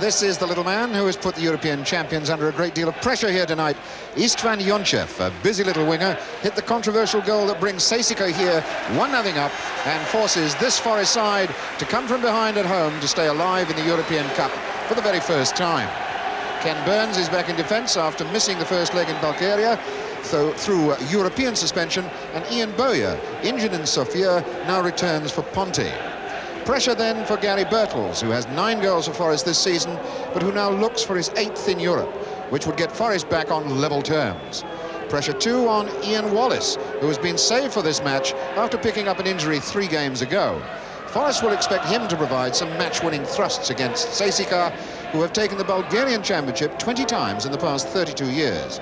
this is the little man who has put the European champions under a great deal of pressure here tonight. Istvan Jonchev, a busy little winger, hit the controversial goal that brings CSKA here 1-0 up and forces this Forest side to come from behind at home to stay alive in the European Cup for the very first time. Ken Burns is back in defence after missing the first leg in Bulgaria through European suspension, and Ian Bowyer, injured in Sofia, now returns for Ponte. Pressure then for Gary Birtles, who has 9 goals for Forest this season, but who now looks for his 8th in Europe, which would get Forest back on level terms. Pressure too on Ian Wallace, who has been saved for this match after picking up an injury 3 games ago. Forest will expect him to provide some match-winning thrusts against CSKA, who have taken the Bulgarian Championship 20 times in the past 32 years.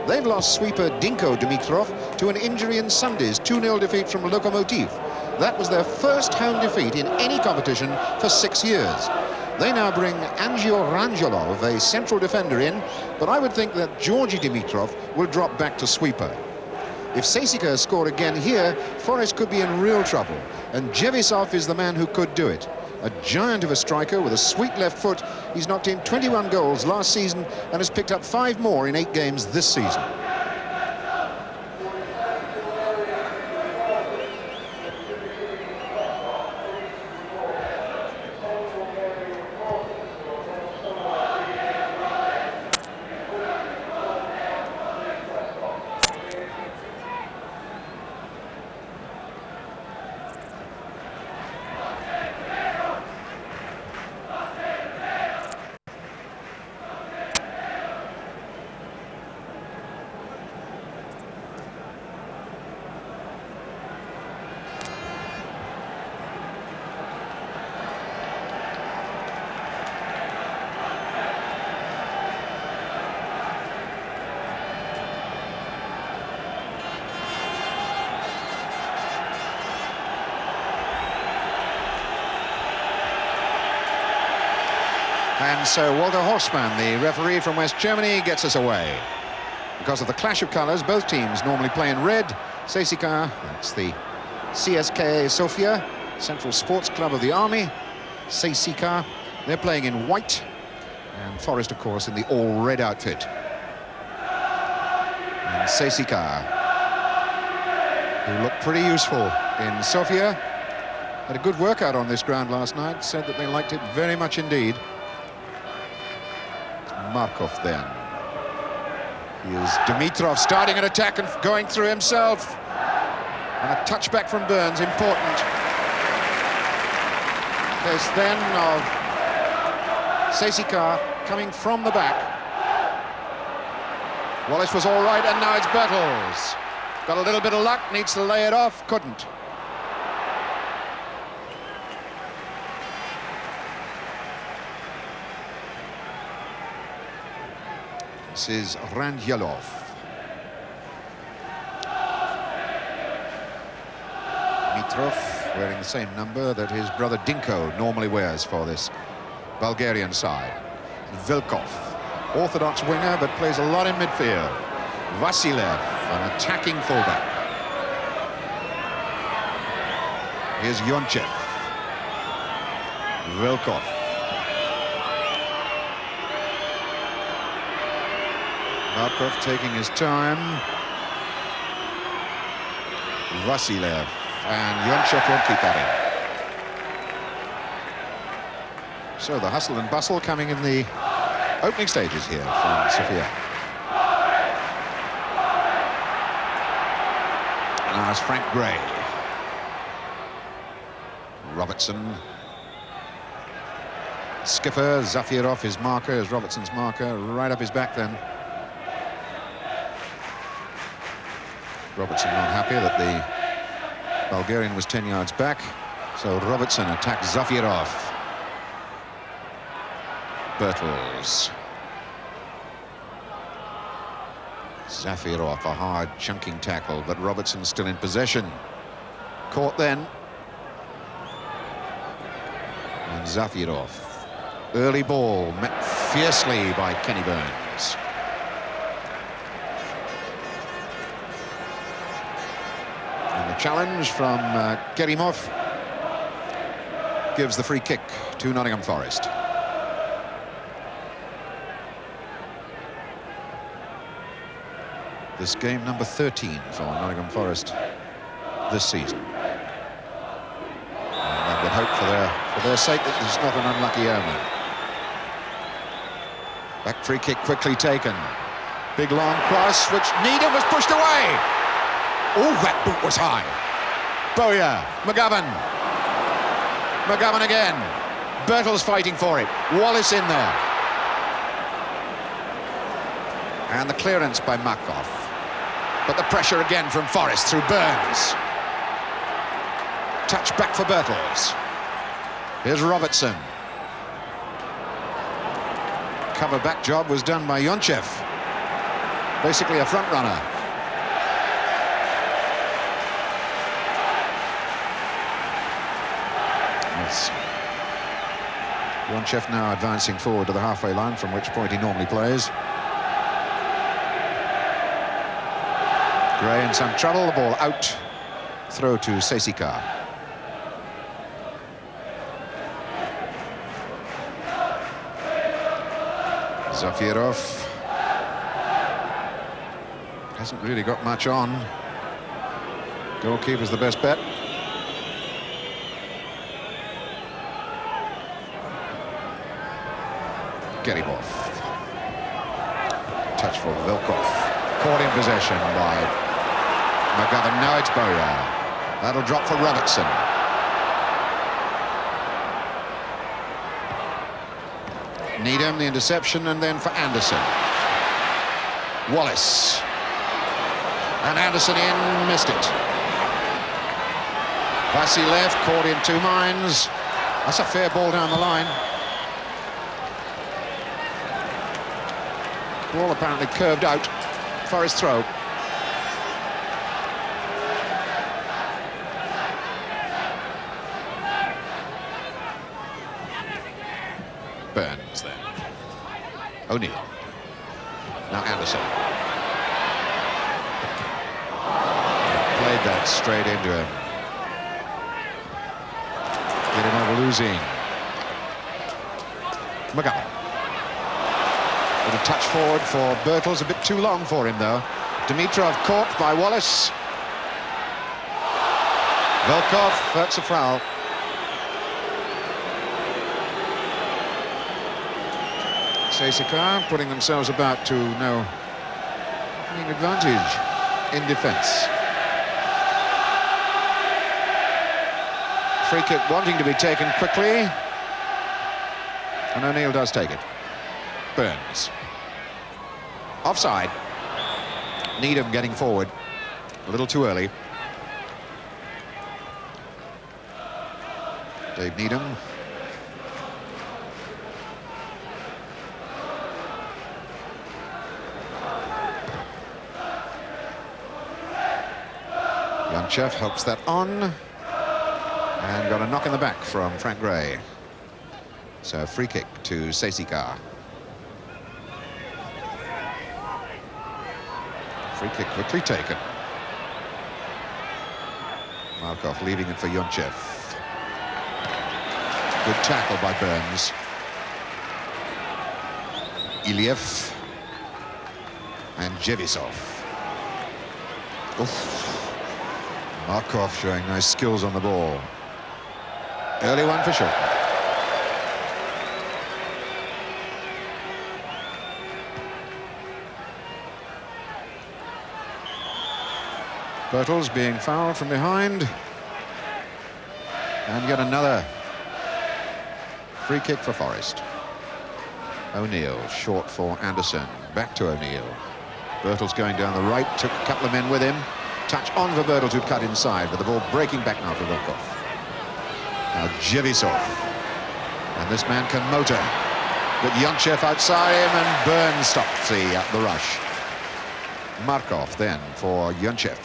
They've lost sweeper Dinko Dimitrov to an injury in Sunday's 2-0 defeat from Lokomotiv. That was their first home defeat in any competition for 6 years. They now bring Angel Rangelov, a central defender, in, but I would think that Georgi Dimitrov will drop back to sweeper. If CSKA score again here, Forest could be in real trouble, and Jevisov is the man who could do it. A giant of a striker with a sweet left foot, he's knocked in 21 goals last season and has picked up 5 more in 8 games this season. And so Walter Horstmann, the referee from West Germany, gets us away. Because of the clash of colours, both teams normally play in red. CSKA, that's the CSKA Sofia, Central Sports Club of the Army. CSKA, they're playing in white. And Forest, of course, in the all-red outfit. And CSKA, who looked pretty useful in Sofia, had a good workout on this ground last night, said that they liked it very much indeed. Markov then. Here's Dimitrov starting an attack and going through himself. And a touchback from Burns, important. Case then of CSKA coming from the back. Wallace was all right, and now it's Birtles. Got a little bit of luck, needs to lay it off, couldn't. This is Rangelov. Dimitrov wearing the same number that his brother Dinko normally wears for this Bulgarian side. Vilkov, orthodox winger, but plays a lot in midfield. Vasilev, an attacking fullback. Here's Jonchev. Vilkov. Markov taking his time. Vasilev, and Jonchev won't keep that in. So the hustle and bustle coming in the opening stages here from Sofia. And now it's Frank Gray. Robertson. Skipper, Zafirov, his marker, is Robertson's marker, right up his back then. Robertson not happy that the Bulgarian was 10 yards back, so Robertson attacks Zafirov. Birtles. Zafirov, a hard chunking tackle, but Robertson's still in possession. Caught then. And Zafirov. Early ball met fiercely by Kenny Burns. Challenge from Kerimov gives the free kick to Nottingham Forest. This game number 13 for Nottingham Forest this season. And I would hope for their sake that this is not an unlucky omen. Back free kick quickly taken. Big long cross, which Needham was pushed away. Oh, that boot was high. Bowyer, McGovern. McGovern again. Birtles fighting for it. Wallace in there. And the clearance by Markov. But the pressure again from Forrest through Burns. Touch back for Birtles. Here's Robertson. Cover back job was done by Yonchev. Basically a front runner. Yes. Yonchev now advancing forward to the halfway line, from which point he normally plays. Gray in some trouble, the ball out. Throw to CSKA. Zafirov hasn't really got much on. Goalkeeper's the best bet. Get him off. Touch for Vilkov. Caught in possession by McGovern. Now it's Bowyer. That'll drop for Robertson. Needham, the interception, and then for Anderson. Wallace. And Anderson in, missed it. Vasilev caught in two minds. That's a fair ball down the line. Ball apparently curved out for his throw. Burns then. O'Neill. Now Anderson. Played that straight into him. Get him over losing. McGovern. With a touch forward for Birtles, a bit too long for him though. Dimitrov caught by Wallace. Volkov, that's a foul. CSKA putting themselves about to no advantage in defence. Free kick wanting to be taken quickly, and O'Neill does take it. Burns. Offside. Needham getting forward a little too early. Dave Needham. Yonchev helps that on. And got a knock in the back from Frank Gray. So free kick to CSKA. Free kick quickly taken. Markov leaving it for Yonchev. Good tackle by Burns. Iliev and Jevisov. Oof. Markov showing nice skills on the ball. Early one for sure. Birtles being fouled from behind. And yet another free kick for Forest. O'Neill short for Anderson. Back to O'Neill. Birtles going down the right, took a couple of men with him. Touch on for Birtles, who cut inside, with the ball breaking back now for Volkov. Now Jevisov. And this man can motor. But Yonchev outside him, and Burns stops the rush. Markov then for Yonchev.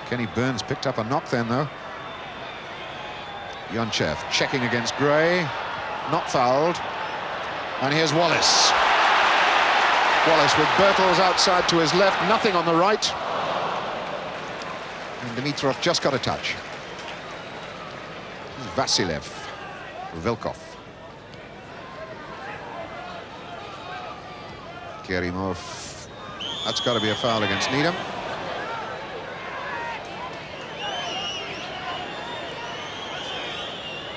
Kenny Burns picked up a knock then, though. Yonchev checking against Gray. Not fouled. And here's Wallace. Wallace with Birtles outside to his left, nothing on the right. And Dimitrov just got a touch. This is Vasilev. Vilkov. Kerimov. That's got to be a foul against Needham.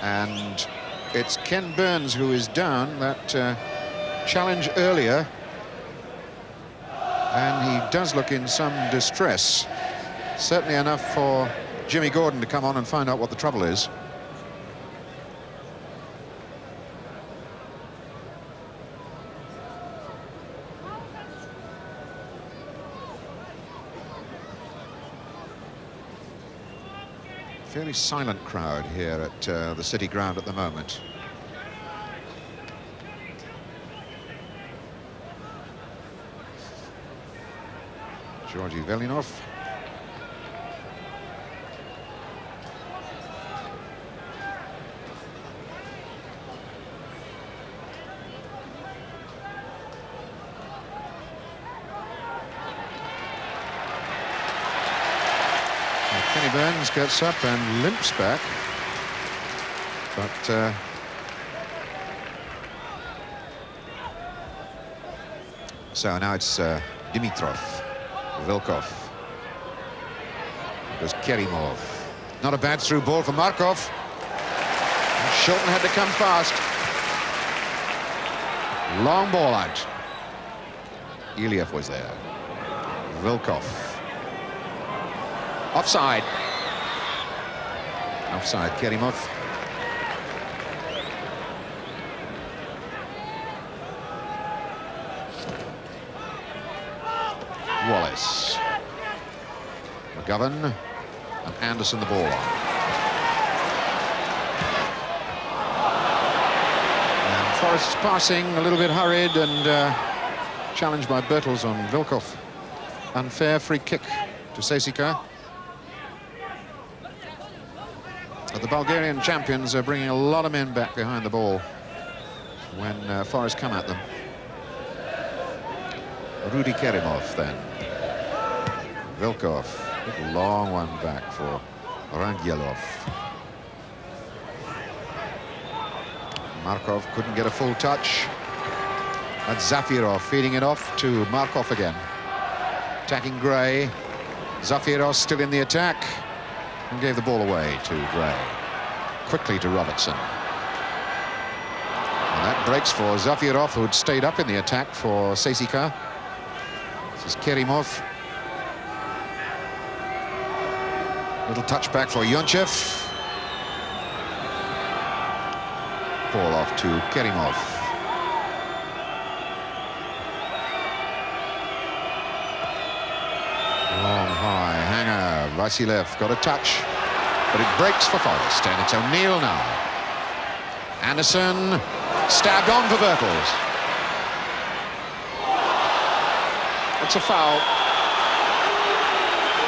And it's Ken Burns who is down. That challenge earlier. And he does look in some distress. Certainly enough for Jimmy Gordon to come on and find out what the trouble is. Fairly silent crowd here at the City Ground at the moment. Georgi Velinov. Kenny Burns gets up and limps back, but so now it's Dimitrov, Vilkov, goes Kerimov. Not a bad through ball for Markov. Shilton had to come fast. Long ball out. Iliev was there. Vilkov. Offside. Offside, Kerimov. Wallace. McGovern. And Anderson the ball on. And Forrest's passing, a little bit hurried and challenged by Bertels on Vilkov. Unfair free kick to CSKA. But the Bulgarian champions are bringing a lot of men back behind the ball when Forrest come at them. Rudy Kerimov then. Vilkov. Good long one back for Rangelov. Markov couldn't get a full touch. That's Zafirov feeding it off to Markov again. Attacking Gray. Zafirov still in the attack. And gave the ball away to Gray. Quickly to Robertson. And that breaks for Zafirov, who had stayed up in the attack for CSKA. This is Kerimov. Little touchback for Yonchev. Ball off to Kerimov. Long high hanger. Vasilev got a touch, but it breaks for Forrest, and it's O'Neill now. Anderson stabbed on for Bertels. It's a foul.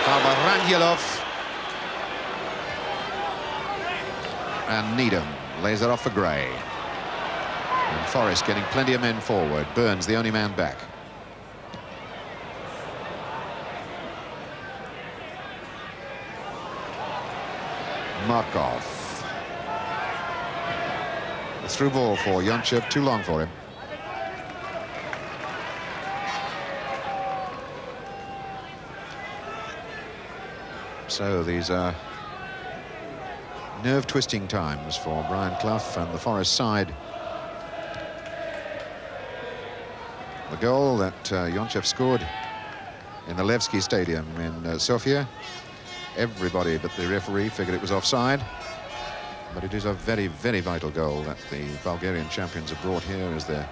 Foul by Rangelov. And Needham lays it off for Gray. And Forrest getting plenty of men forward. Burns the only man back. Markov. The through ball for Yonchev, too long for him. So these are nerve-twisting times for Brian Clough and the Forest side. The goal that Yonchev scored in the Levski Stadium in Sofia. Everybody but the referee figured it was offside. But it is a very, very vital goal that the Bulgarian champions have brought here as their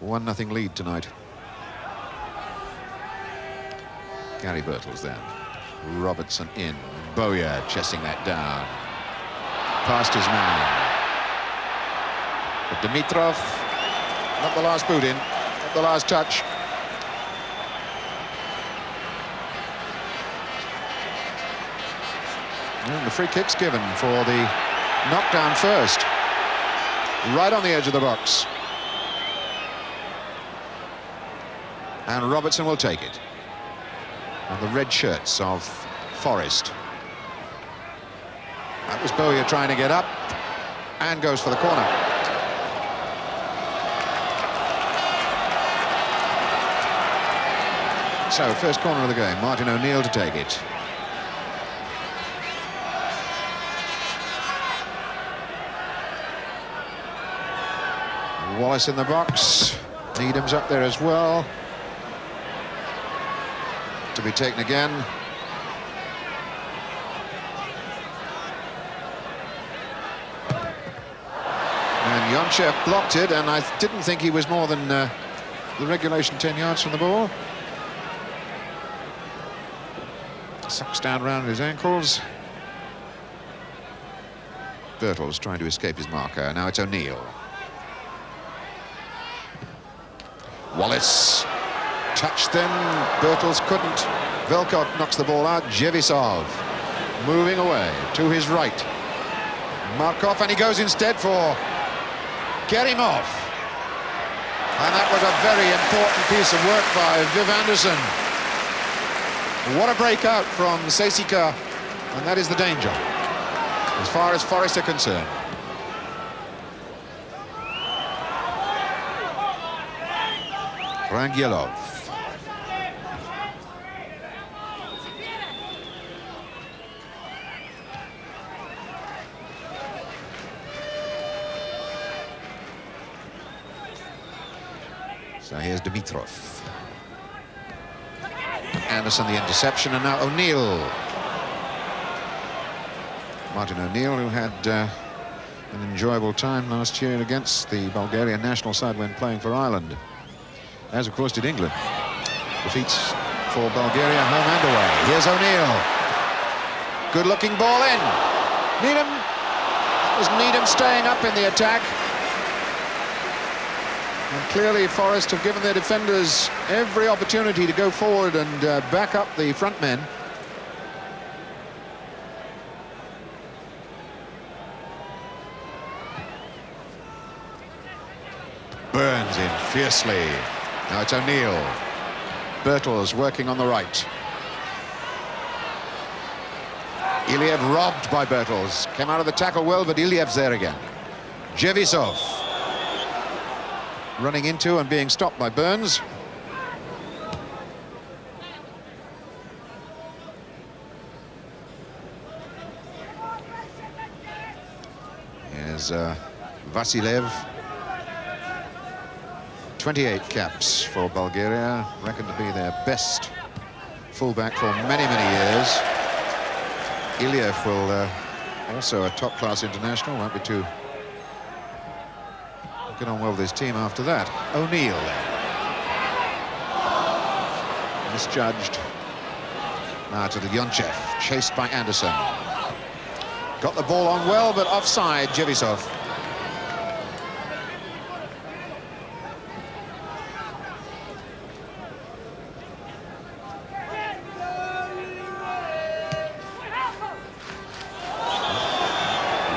1-0 lead tonight. Gary Bertels then. Robertson in. Bowyer chesting that down. Past his man. But Dimitrov, not the last boot in, not the last touch. And the free kick's given for the knockdown first. Right on the edge of the box. And Robertson will take it. And the red shirts of Forest. That was Bowyer trying to get up and goes for the corner. So, first corner of the game, Martin O'Neill to take it. Wallace in the box. Needham's up there as well. To be taken again. And Yonchev blocked it, and I didn't think he was more than the regulation 10 yards from the ball. Sucks down around his ankles. Birtles trying to escape his marker. Now it's O'Neill. Wallace touched then. Birtles couldn't. Velkov knocks the ball out. Jevisov moving away to his right. Markov, and he goes instead for Kerimov. And that was a very important piece of work by Viv Anderson. What a breakout from CSKA, and that is the danger as far as Forest are concerned. Rangelov. So here's Dimitrov. Anderson the interception, and now O'Neill. Martin O'Neill, who had an enjoyable time last year against the Bulgarian national side when playing for Ireland, as of course did England. Defeats for Bulgaria home and away. Here's O'Neill. Good looking ball in. Needham. That was Needham staying up in the attack. And clearly Forest have given their defenders every opportunity to go forward and back up the front men. Burns in fiercely. Now it's O'Neill. Birtles working on the right. Iliev robbed by Birtles. Came out of the tackle well, but Iliev's there again. Jevisov running into and being stopped by Burns. Here's Vasilev. 28 caps for Bulgaria, reckoned to be their best fullback for many, many years. Iliev will also a top-class international, won't be too get on well with his team after that. O'Neill misjudged. Now to the Yonchev, chased by Anderson. Got the ball on well, but offside, Jevisov.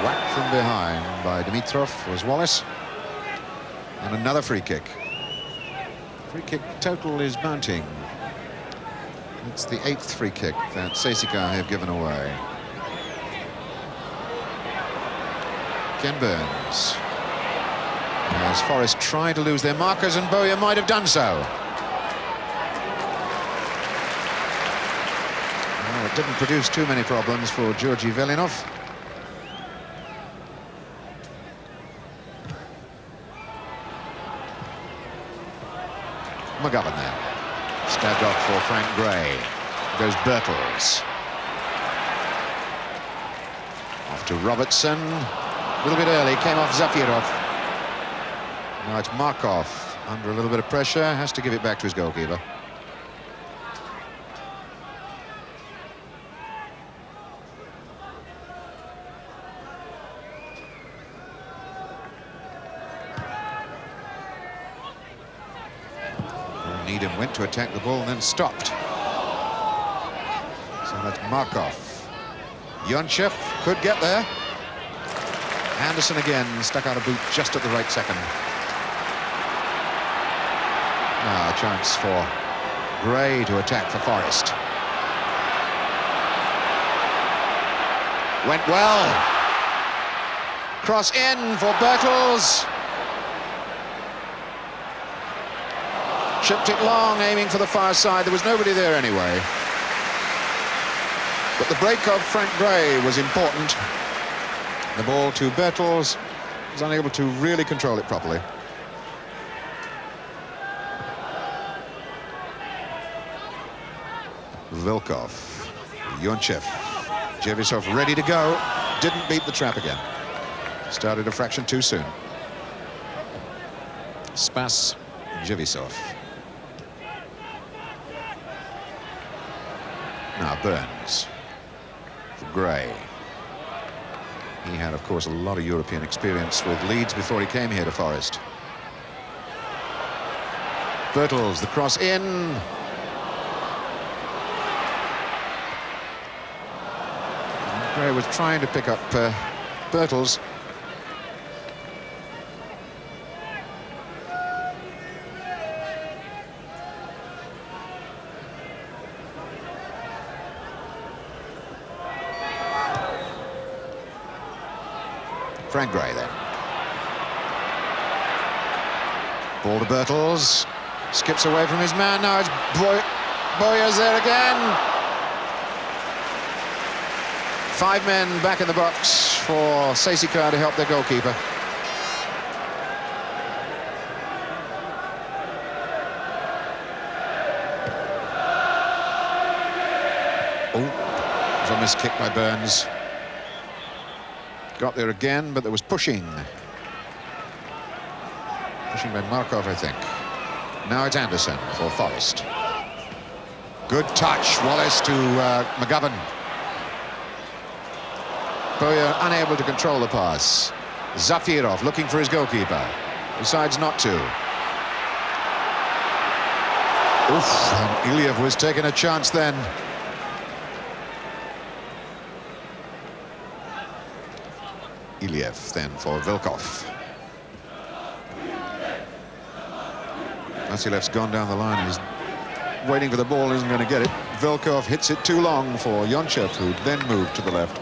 Whacked from behind by Dimitrov was Wallace. And another free kick. Free kick total is mounting. It's the 8th free kick that CSKA have given away. Ken Burns. As Forest try to lose their markers, and Bowyer might have done so. Well, it didn't produce too many problems for Georgi Velinov. McGovern there. Stabbed off for Frank Gray. Goes Birtles. Off to Robertson. A little bit early, came off Zafirov. Now it's Markov under a little bit of pressure, has to give it back to his goalkeeper. Needham went to attack the ball and then stopped. So that's Markov. Yonchev could get there. Anderson again stuck out a boot just at the right second. Now a chance for Gray to attack for Forest. Went well. Cross in for Birtles. Chipped it long, aiming for the far side. There was nobody there anyway. But the break of Frank Gray was important. The ball to Bertels, was unable to really control it properly. Vilkov, Yonchev, Jevisov ready to go. Didn't beat the trap again. Started a fraction too soon. Spas, Jevisov. Now Burns for Gray. He had, of course, a lot of European experience with Leeds before he came here to Forest. Bertels, the cross in. Gray was trying to pick up Bertels. Frank Gray then. Ball to Bertels. Skips away from his man. Now it's Boyer's there again. 5 men back in the box for CSKA to help their goalkeeper. Oh, it was a missed kick by Burns. Got there again, but there was pushing. Pushing by Markov, I think. Now it's Anderson for Forest. Good touch, Wallace to McGovern. Boyer unable to control the pass. Zafirov looking for his goalkeeper. Decides not to. Oof, and Iliev was taking a chance then. Iliev then for Vilkov. Vasilev's gone down the line. He's waiting for the ball, isn't going to get it. Vilkov hits it too long for Yonchev, who then moved to the left.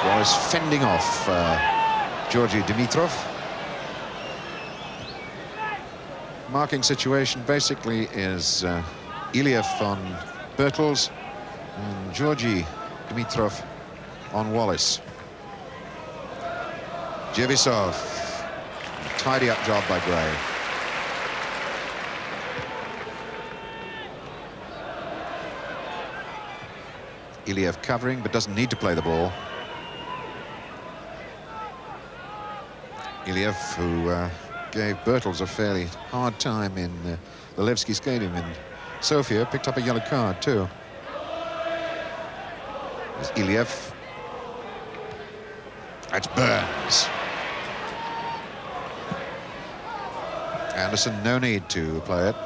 Wallace fending off Georgi Dimitrov. Marking situation basically is Iliev on Bertels and Georgi Dimitrov on Wallace. Jevisov, tidy up job by Gray. Iliev covering, but doesn't need to play the ball. Iliev, who gave Bertels a fairly hard time in the Levski Stadium in Sofia, picked up a yellow card too. There's Iliev. That's Burns. Anderson, no need to play it.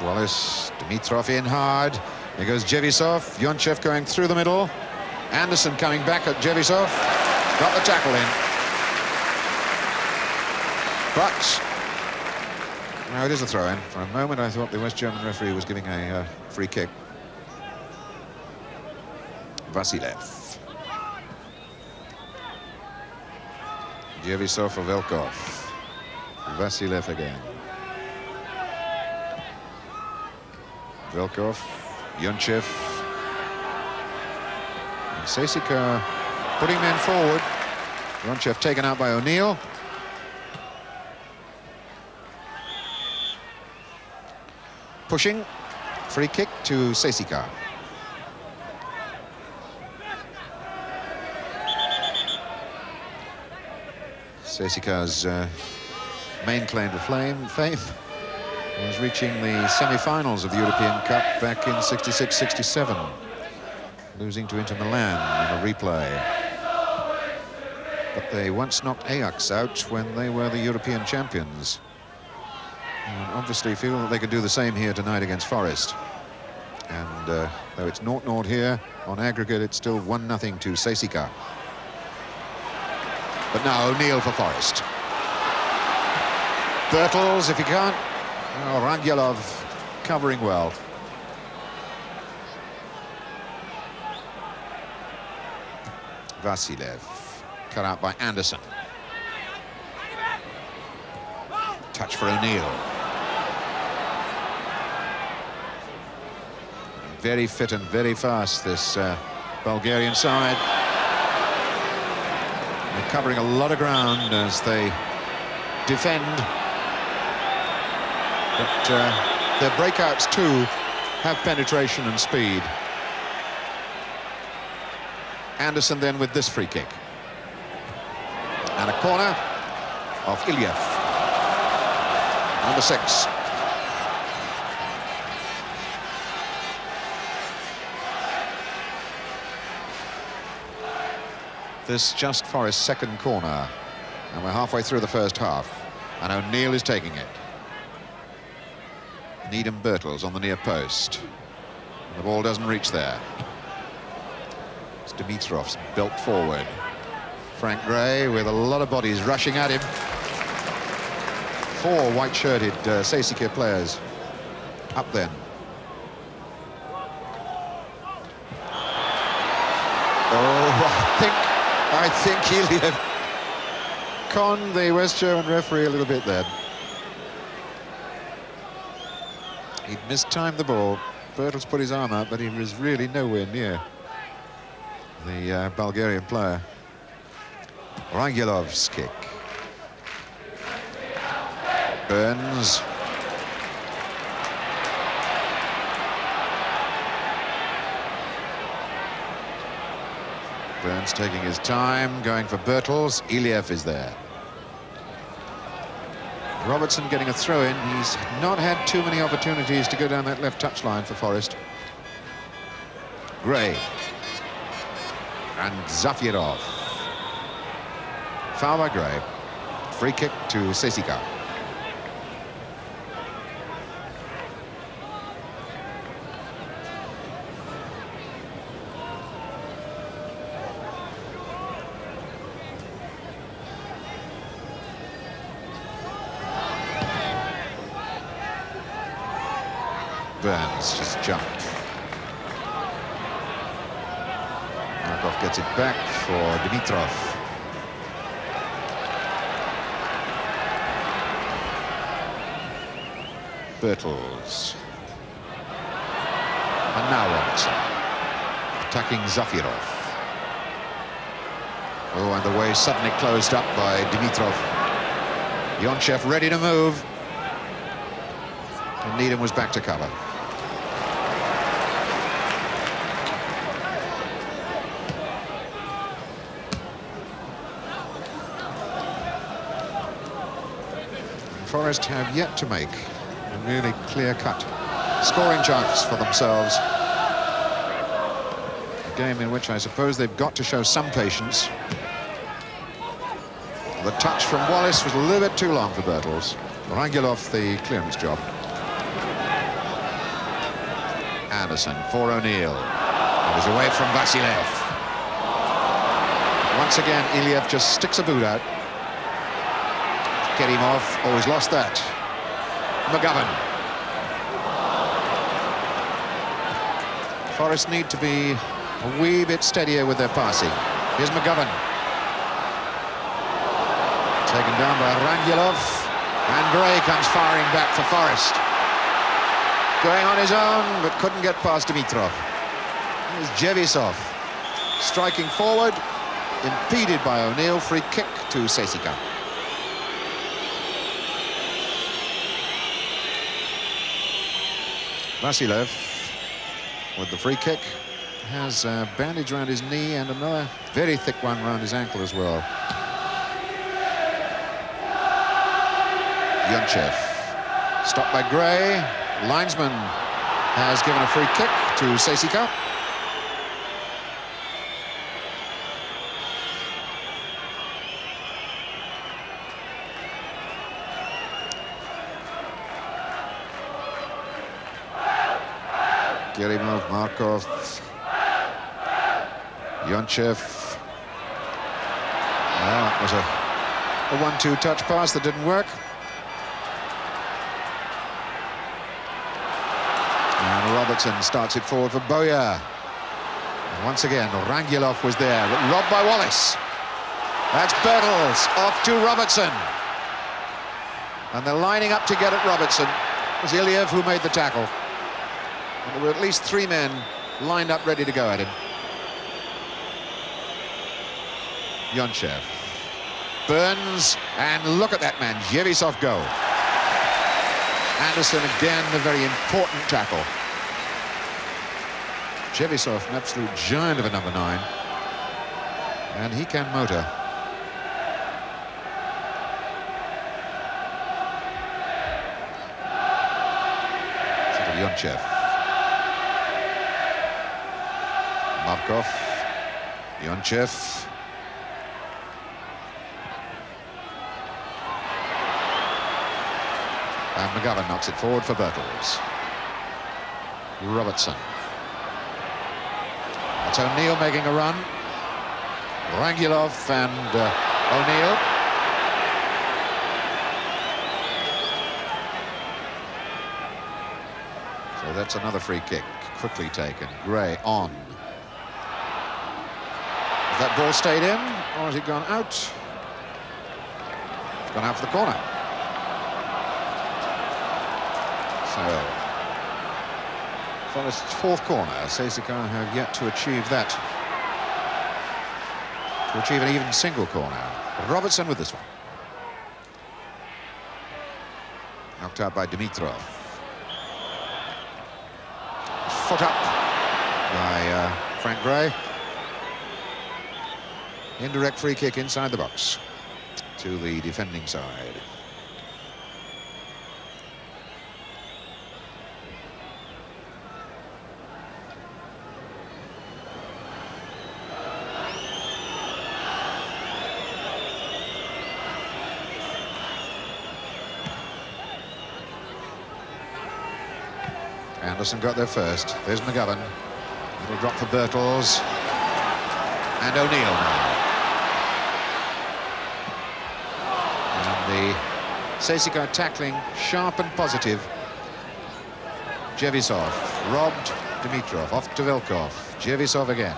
Wallace, Dimitrov in hard. Here goes Jevisov. Yonchev going through the middle. Anderson coming back at Jevisov. Got the tackle in. But now it is a throw-in. For a moment I thought the West German referee was giving a free kick. Vasilev. Jevisov for Vilkov. Vasilev again. Vilkov, Yonchev. And CSKA putting men forward. Yonchev taken out by O'Neill. Pushing. Free kick to CSKA. CSKA's main claim to fame was reaching the semi-finals of the European Cup back in 66-67, losing to Inter Milan in a replay. But they once knocked Ajax out when they were the European champions. And obviously feel that they could do the same here tonight against Forest. And though it's 0-0 here, on aggregate it's still 1-0 to CSKA. But now O'Neill for Forest. Bertels, if he can't. Oh, Rangelov covering well. Vasilev, cut out by Anderson. Touch for O'Neill. Very fit and very fast, this Bulgarian side. They're covering a lot of ground as they defend. But their breakouts too have penetration and speed. Anderson then with this free kick. And a corner of Iliev. Number 6. This just Forest's second corner. And we're halfway through the first half. And O'Neill is taking it. Needham Birtles on the near post. The ball doesn't reach there. It's Dimitrov's built forward. Frank Gray with a lot of bodies rushing at him. 4 white-shirted CSKA players up then. Oh, I think Iliev conned the West German referee a little bit then. He'd mistimed the ball. Birtles put his arm out, but he was really nowhere near the Bulgarian player. Rangelov's kick. Burns. Burns taking his time, going for Birtles. Iliev is there. Robertson getting a throw-in. He's not had too many opportunities to go down that left touchline for Forest. Gray. And Zafirov. Foul by Gray. Free kick to CSKA. Burns just jumped. Markov gets it back for Dimitrov. Birtles. And now Robertson. Attacking Zafirov. Oh, and the way suddenly closed up by Dimitrov. Yonchev ready to move. And Needham was back to cover. Forest have yet to make a really clear-cut scoring chance for themselves. A game in which I suppose they've got to show some patience. The touch from Wallace was a little bit too long for Birtles. Rangelov the clearance job. Anderson for O'Neill. It was away from Vasilev. Once again, Iliev just sticks a boot out. Get him off. Oh, he's lost that. McGovern. Forest need to be a wee bit steadier with their passing. Here's McGovern. Taken down by Rangelov. And Gray comes firing back for Forest. Going on his own, but couldn't get past Dimitrov. Here's Jevisov. Striking forward. Impeded by O'Neill. Free kick to CSKA. Vasilev with the free kick has a bandage around his knee and another very thick one around his ankle as well. Yonchev stopped by Gray. Linesman has given a free kick to CSKA. Gerimov, Markov, Yonchev. Well, that was a 1-2 touch pass that didn't work. And Robertson starts it forward for Boyer. Once again, Rangilov was there, but robbed by Wallace. That's Bertels off to Robertson. And they're lining up to get at Robertson. It was Iliev who made the tackle. And there were at least 3 men lined up ready to go at him. Yonchev. Burns, and look at that man, Jevisov go. Anderson again, a very important tackle. Jevisov, an absolute giant of a number 9. And he can motor. Yonchev. Markov. Yonchev. And McGovern knocks it forward for Bertels. Robertson. That's O'Neill making a run. Rangilov and O'Neill. So that's another free kick, quickly taken. Gray on. Has that ball stayed in, or has it gone out? It's gone out for the corner. So, Forest's 4th corner. CSKA have yet to achieve that. To achieve an even single corner. Robertson with this one. Knocked out by Dimitrov. Foot up by Frank Gray. Indirect free kick inside the box to the defending side. Anderson got there first. There's McGovern. Little drop for Bertels. And O'Neill now. And the CSKA tackling sharp and positive. Jevisov robbed Dimitrov. Off to Velkov. Jevisov again.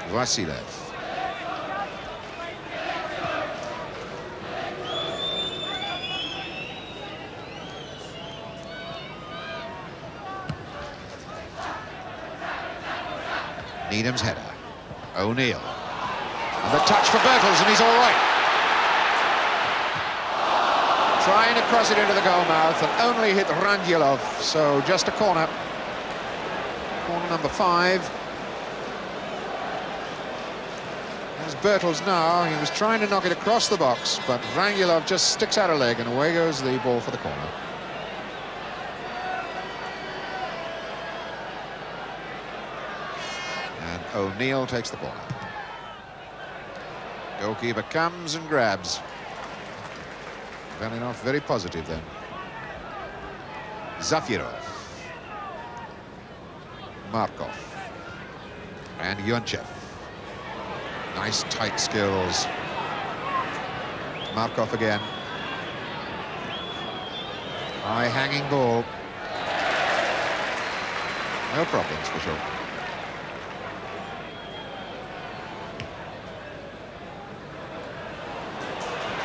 Vasilev. Needham's header. O'Neill. And the touch for Bertels, and he's all right. Trying to cross it into the goal mouth and only hit Rangilov. So just a corner. Corner number 5. There's Bertels now. He was trying to knock it across the box, but Rangilov just sticks out a leg, and away goes the ball for the corner. O'Neill takes the corner. Goalkeeper comes and grabs. Valinov very positive then. Zafirov. Markov. And Yonchev. Nice tight skills. Markov again. High hanging ball. No problems for sure.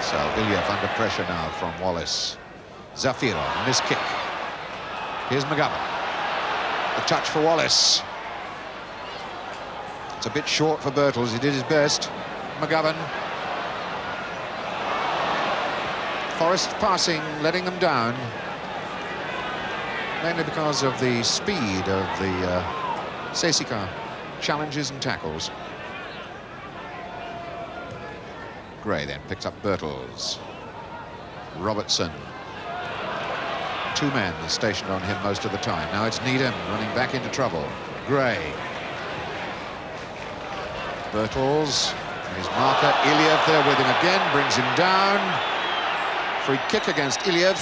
So Iliev under pressure now from Wallace. Zafirov, and this kick. Here's McGovern. The touch for Wallace. It's a bit short for Bertels. He did his best. McGovern. Forest passing, letting them down. Mainly because of the speed of the CSKA challenges and tackles. Gray then picks up Bertels. Robertson. 2 men stationed on him most of the time. Now it's Needham running back into trouble. Gray. Bertels. His marker. Iliev there with him again. Brings him down. Free kick against Iliev.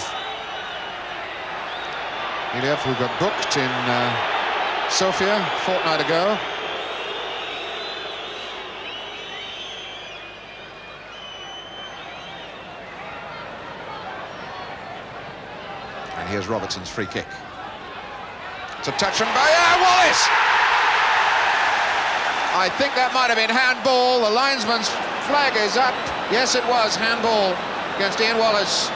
Iliev, who got booked in Sofia a fortnight ago. And here's Robertson's free kick. It's a touch from Wallace! I think that might have been handball. The linesman's flag is up. Yes, it was handball against Ian Wallace.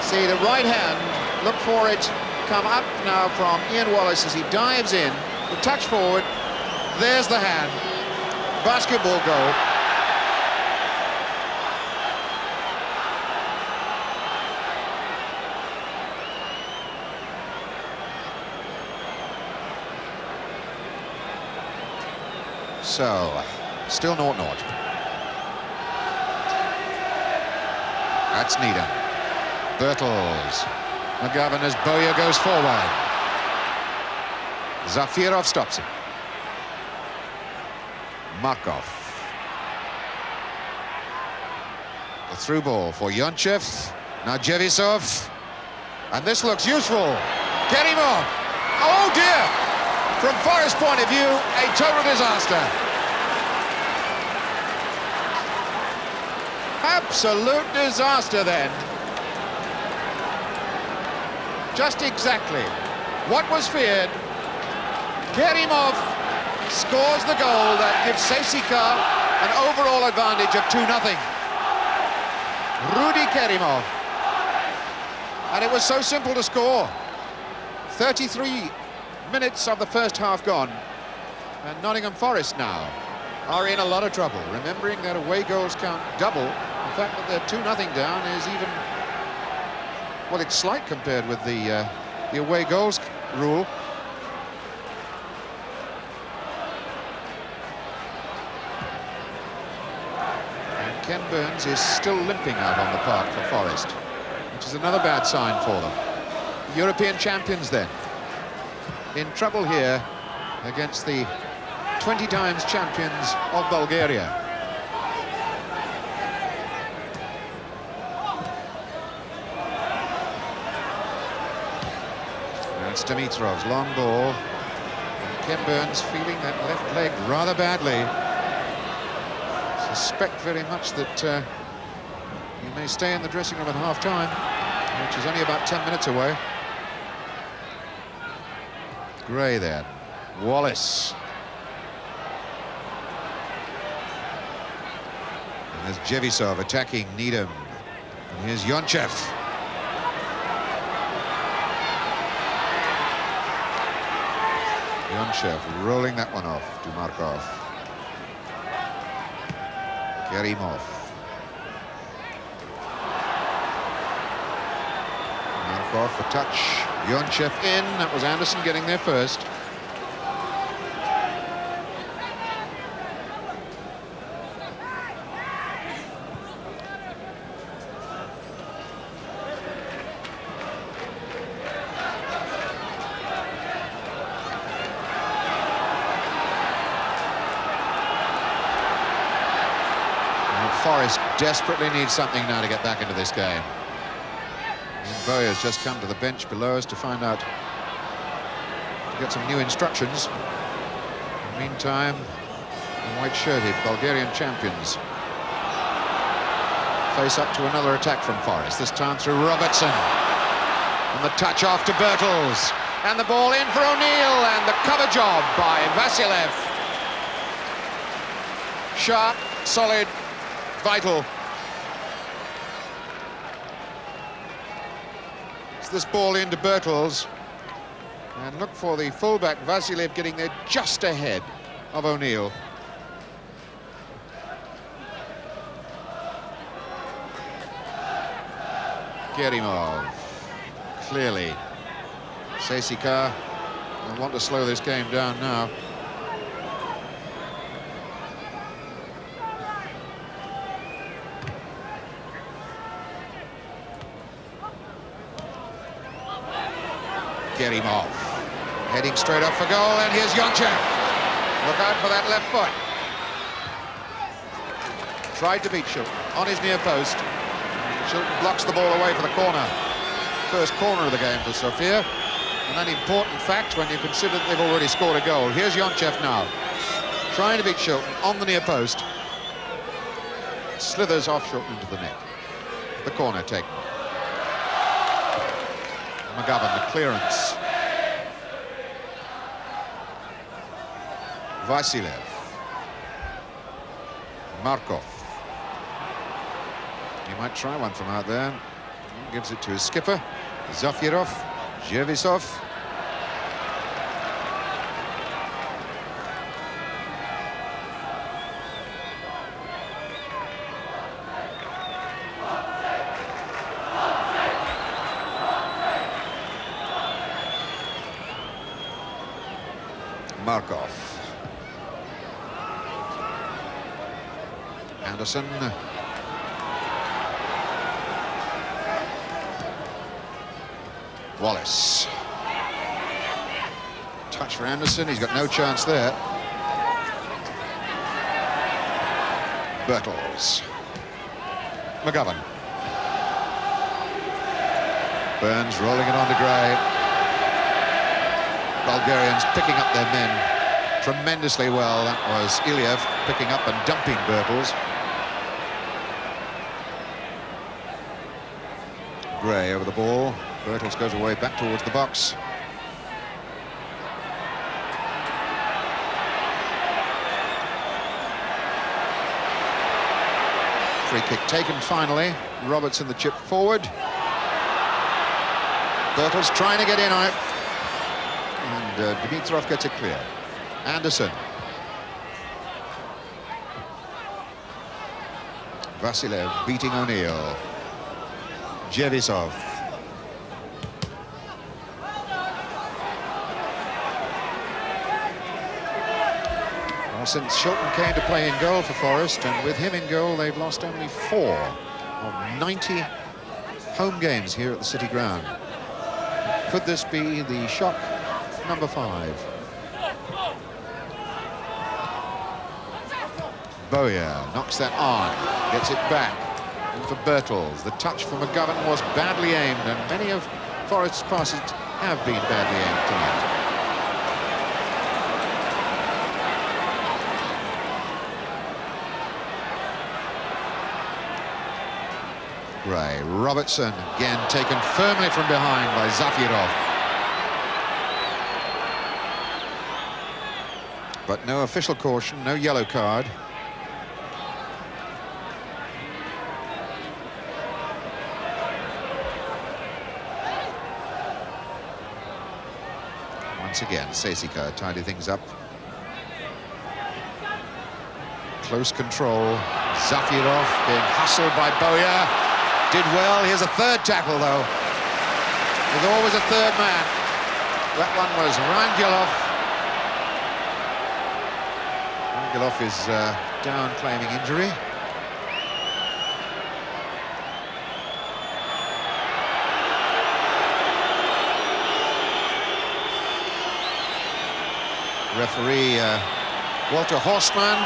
See the right hand, look for it, come up now from Ian Wallace as he dives in. The touch forward, there's the hand. Basketball goal. So, still 0-0. That's Needham. Bertels. McGovern as Bowyer goes forward. Zafirov stops him. Markov. The through ball for Yonchev. Now Jevisov. And this looks useful. Kerimov. Oh dear! From Forest point of view, a total disaster. Absolute disaster then. Just exactly what was feared. Kerimov scores the goal that gives CSKA an overall advantage of 2-0. Rudy Kerimov. And it was so simple to score. 33 minutes of the first half gone. And Nottingham Forest now are in a lot of trouble. Remembering that away goals count double, the fact that they're 2-0 down is even, well, it's slight compared with the away goals rule. And Ken Burns is still limping out on the park for Forest, which is another bad sign for them. The European champions then in trouble here against the 20 times champions of Bulgaria. That's Dimitrov's long ball. And Ken Burns feeling that left leg rather badly. Suspect very much that he may stay in the dressing room at half-time, which is only about 10 minutes away. Gray there. Wallace. And there's Jevisov attacking Needham. And here's Yonchev. Yonchev rolling that one off to Markov. Kerimov. Markov for touch. Yonchev in. That was Anderson getting there first. Forest desperately needs something now to get back into this game. And Bowyer's just come to the bench below us to find out, to get some new instructions. In the meantime, the white-shirted Bulgarian champions face up to another attack from Forest, this time through Robertson. And the touch off to Bertels. And the ball in for O'Neill, and the cover job by Vasilev. Sharp, solid, vital. It's this ball into Bertels, and look for the fullback Vasilev getting there just ahead of O'Neill. Kerimov. Clearly CSKA will want to slow this game down now. Kerimov heading straight up for goal, and here's Yonchev. Look out for that left foot. Tried to beat Shilton on his near post. Shilton blocks the ball away for the corner. First corner of the game for Sofia. And an important fact when you consider that they've already scored a goal. Here's Yonchev now, trying to beat Shilton on the near post. Slithers off Shilton into the net. The corner taken. McGovern, the clearance. Vasilev. Markov. He might try one from out there. Gives it to his skipper. Zafirov. Jervisov. Markov. Anderson. Wallace. Touch for Anderson, he's got no chance there. Bertels. McGovern. Burns rolling it on to Gray. Bulgarians picking up their men tremendously well. That was Iliev picking up and dumping Bertels. Gray over the ball. Bertels goes away back towards the box. Free kick taken finally. Robertson the chip forward. Bertels trying to get in on it. And Dimitrov gets it clear. Anderson. Vasilev beating O'Neill. Jervisov. Well, since Shilton came to play in goal for Forest, and with him in goal, they've lost only 4 of 90 home games here at the City Ground. Could this be the shock number 5? Bowyer knocks that on, gets it back. And for Bertels, the touch for McGovern was badly aimed, and many of Forest's passes have been badly aimed tonight. Gray. Robertson again taken firmly from behind by Zafirov. But no official caution, no yellow card. Once again, CSKA tidy things up. Close control. Zafirov being hustled by Bowyer. Did well. Here's a third tackle, though. There's always a third man. That one was Rangilov. Rangilov is down claiming injury. Referee Walter Horstman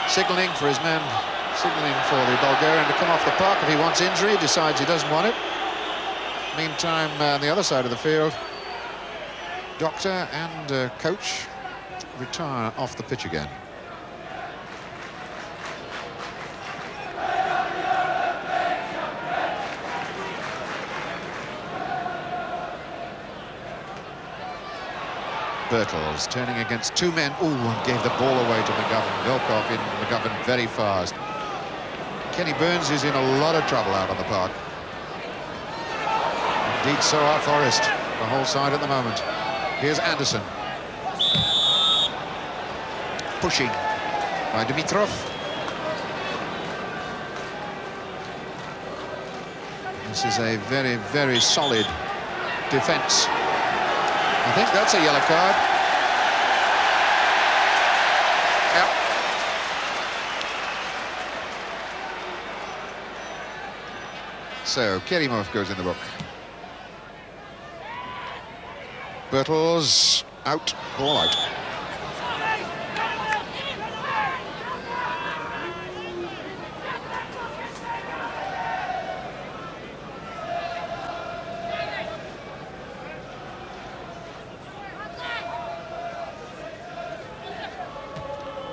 signalling for his man, signalling for the Bulgarian to come off the park if he wants injury, decides he doesn't want it. Meantime, on the other side of the field, doctor and coach retire off the pitch again. Bertels turning against 2 men. Ooh, and gave the ball away to McGovern. Vilkov in McGovern very fast. Kenny Burns is in a lot of trouble out on the park. Indeed, so are Forest, the whole side at the moment. Here's Anderson. Pushing by Dimitrov. This is a very, very solid defence. I think that's a yellow card. Yep. So Kerimov goes in the book. Bertels out, ball out.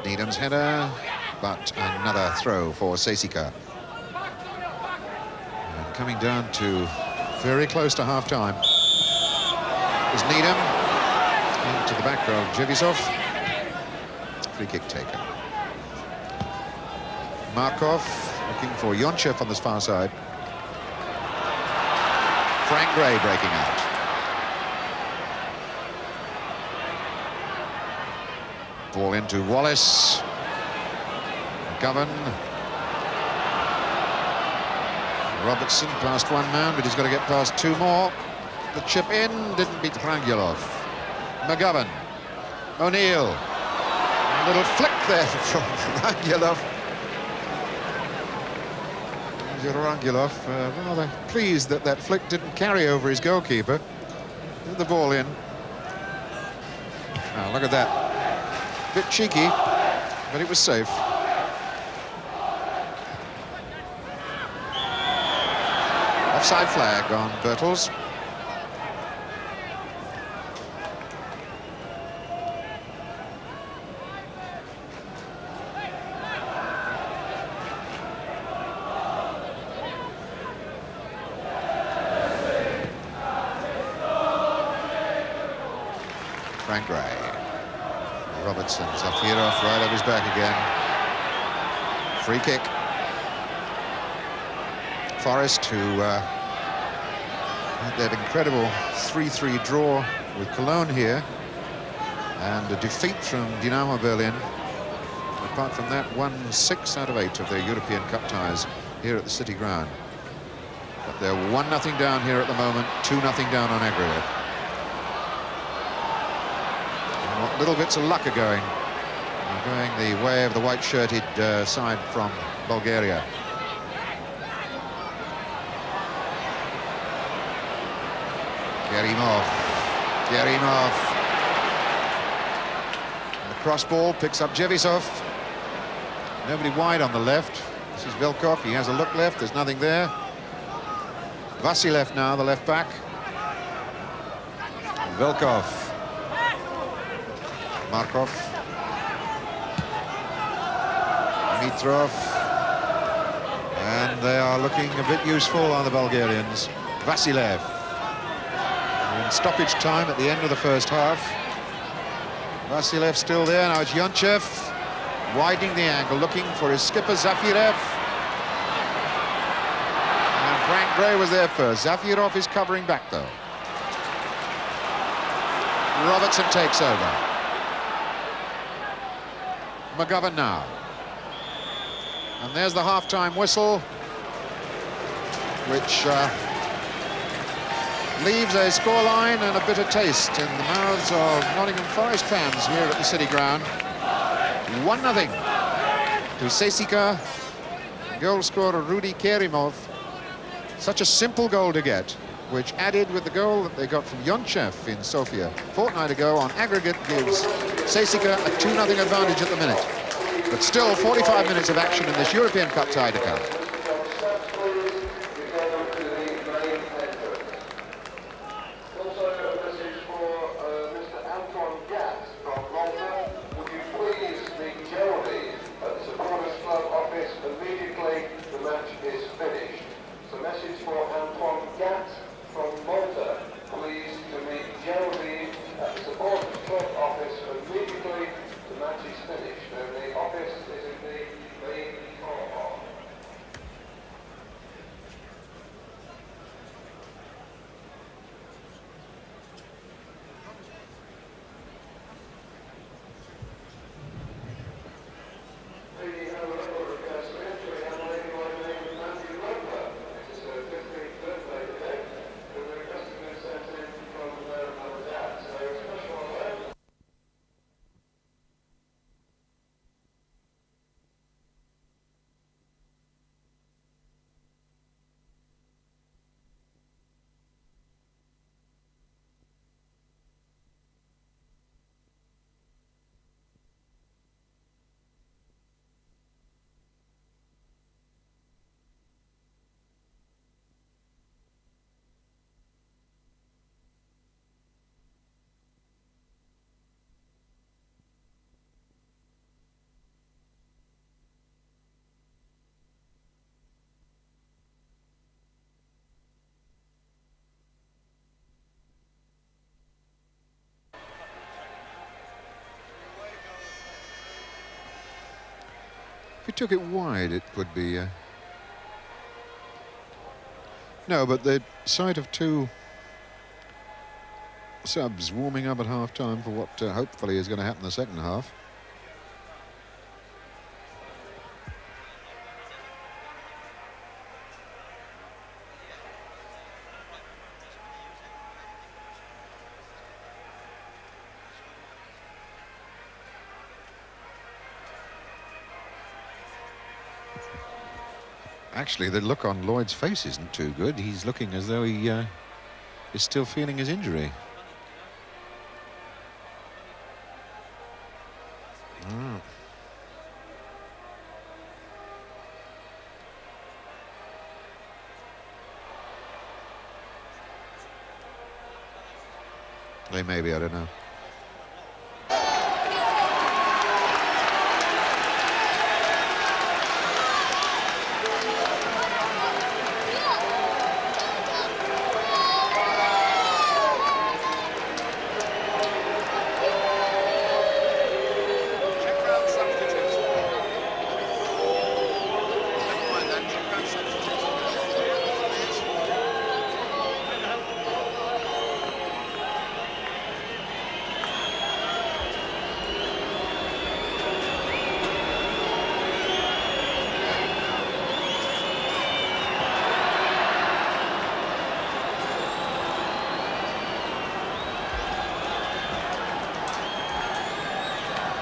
Needham's header, but another throw for CSKA. And coming down to very close to half-time is Needham into the back of Jervisov. free kick taken. Markov looking for Yonchev on this far side. Frank Gray breaking out. Ball into Wallace. McGovern. Robertson past one man, but he's got to get past two more. The chip in, didn't beat Rangilov. McGovern. O'Neill. A little flick there from Rangilov. Rangilov rather pleased that that flick didn't carry over his goalkeeper. Put the ball in. Oh, look at that. Bit cheeky, but it was safe. Offside flag on Birtles. Frank Gray. Robertson, Zafirov right up his back again. Free kick. Forest, who had that incredible 3-3 draw with Cologne here, and a defeat from Dynamo Berlin. Apart from that, won 6 out of 8 of their European Cup ties here at the City Ground. But they're 1-0 down here at the moment, 2-0 down on aggregate. What little bits of luck are going the way of the white-shirted side from Bulgaria. Kerimov. And the cross ball picks up Jevisov. Nobody wide on the left. This is Vilkov. He has a look left. There's nothing there. Vasilev now, the left back. Vilkov. Markov. Dimitrov. And they are looking a bit useful, are the Bulgarians. Vasilev. In stoppage time at the end of the first half. Vasilev still there. Now it's Yonchev. Widening the angle, looking for his skipper, Zafirev. And Frank Gray was there first. Zafirov is covering back, though. Robertson takes over. McGovern now. And there's the half-time whistle, which leaves a scoreline and a bitter taste in the mouths of Nottingham Forest fans here at the City Ground. 1-0 to CSKA. Goal scorer Rudy Kerimov. Such a simple goal to get, which added with the goal that they got from Yonchev in Sofia a fortnight ago on aggregate gives CSKA a 2-0 advantage at the minute. But still 45 minutes of action in this European Cup tie to come. he took it wide, it would be... No, but the sight of two subs warming up at half-time for what hopefully is going to happen in the second half. Actually, the look on Lloyd's face isn't too good. He's looking as though he is still feeling his injury. Oh. They may be, I don't know.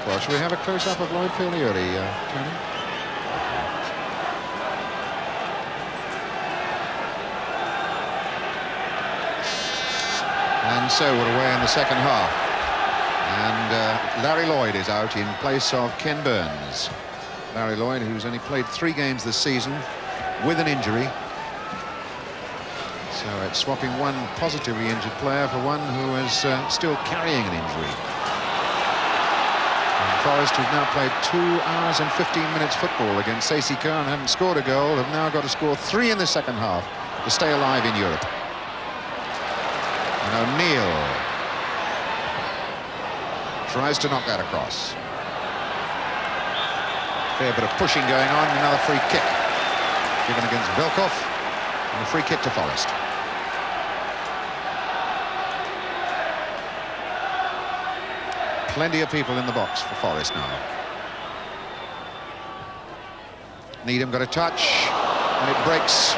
Well, should we have a close-up of Lloyd Filiuri, Tony? And so we're away in the second half. And Larry Lloyd is out in place of Ken Burns. Larry Lloyd, who's only played 3 games this season with an injury. So it's swapping one positively injured player for one who is still carrying an injury. Forest, who've now played 2 hours and 15 minutes football against CSKA and haven't scored a goal, have now got to score 3 in the second half to stay alive in Europe. And O'Neill tries to knock that across. Fair bit of pushing going on. Another free kick given against Velkov, and a free kick to Forest. Plenty of people in the box for Forest now. Needham got a touch, and it breaks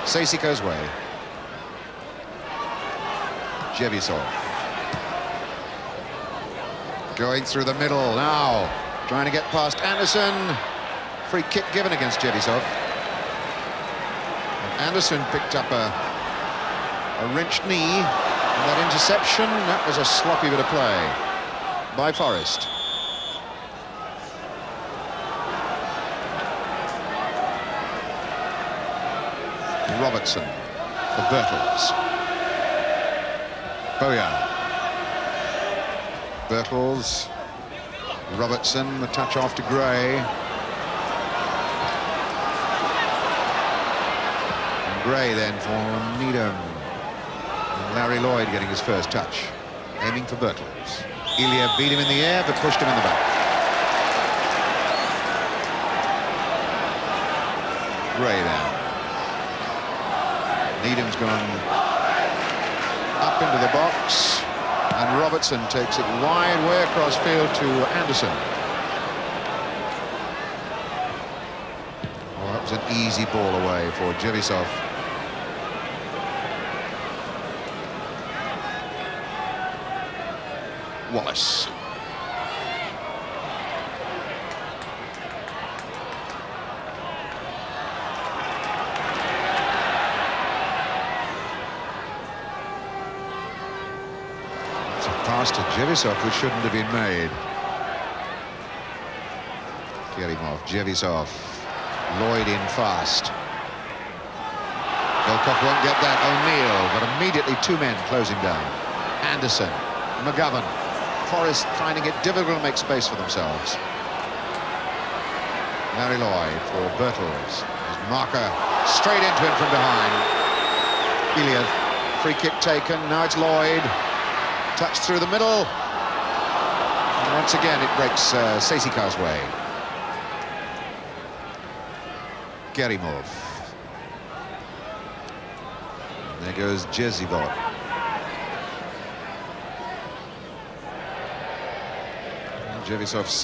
CSKA's way. Jevisov going through the middle now, trying to get past Anderson. Free kick given against Jevisov. And Anderson picked up a wrenched knee, and that interception, that was a sloppy bit of play by Forest. Robertson for Birtles. Bojan. Birtles. Robertson, the touch off to Gray. And Gray then for Needham. And Larry Lloyd getting his first touch, aiming for Birtles. Ilya beat him in the air, but pushed him in the back. Gray then. Needham's gone up into the box, and Robertson takes it wide way across field to Anderson. Oh, that was an easy ball away for Jevisov. Wallace. It's a pass to Jevisov which shouldn't have been made. Kerimov, Jevisov, Lloyd in fast. Velkov won't get that. O'Neill, but immediately 2 men closing down. Anderson, McGovern. Forest finding it difficult to make space for themselves. Larry Lloyd for Birtles. His marker straight into him from behind. Ilya, free kick taken. Now it's Lloyd. Touch through the middle. And once again it breaks CSKA's way. Kerimov. And there goes Jezibot. Jevisov's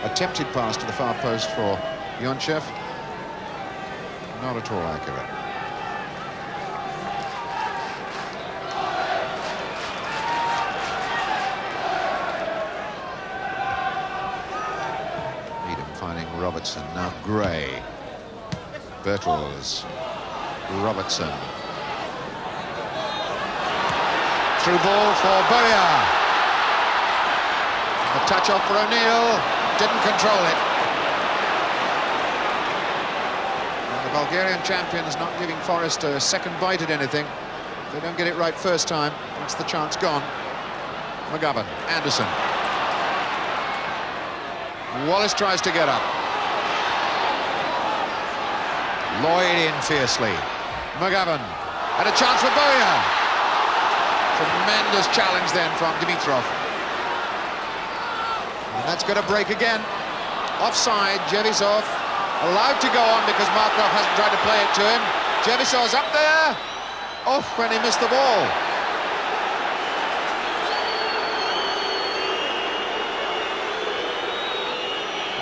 attempted pass to the far post for Yonchev. Not at all accurate. Needham finding Robertson, now Gray. Bertels, Robertson. Through ball for Boya. The touch off for O'Neill, didn't control it. And the Bulgarian champions not giving Forrest a second bite at anything. If they don't get it right first time, that's the chance gone. McGovern, Anderson. Wallace tries to get up. Lloyd in fiercely. McGovern, and a chance for Boya. Tremendous challenge then from Dimitrov. And that's going to break again. Offside, Jevisov allowed to go on because Markov hasn't tried to play it to him. Jevisov's up there. Off when he missed the ball.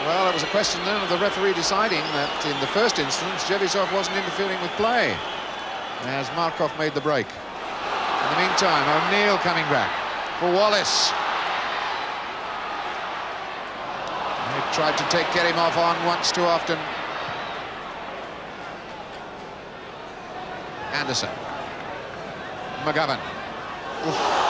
Well, it was a question then of the referee deciding that in the first instance Jevisov wasn't interfering with play as Markov made the break. In the meantime, O'Neill coming back for Wallace. He tried to take Kerimov on once too often. Anderson. McGovern. Oof.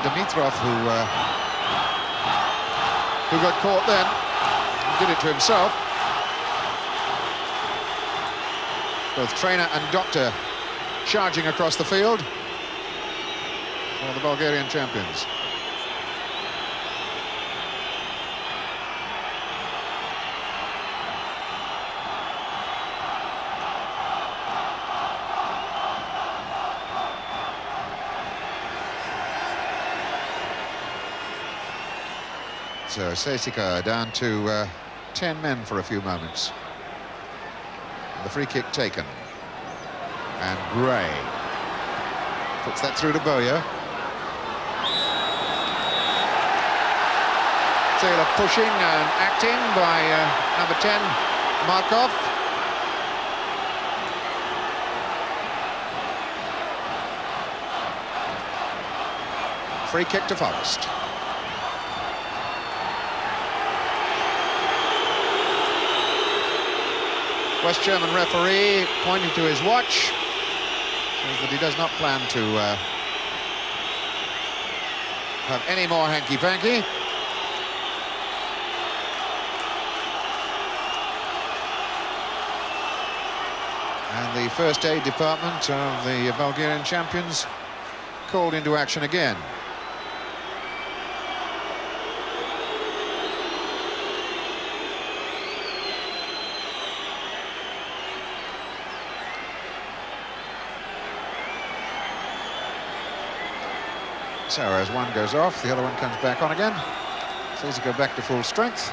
Dimitrov, who got caught then, did it to himself. Both trainer and doctor charging across the field for the Bulgarian champions. So CSKA down to 10 men for a few moments. And the free kick taken. And Gray puts that through to Boya. Taylor pushing and acting by number 10, Markov. Free kick to Forrest. West German referee pointing to his watch, says that he does not plan to have any more hanky-panky. And the first aid department of the Bulgarian champions called into action again. So as one goes off, the other one comes back on again. So as he go back to full strength.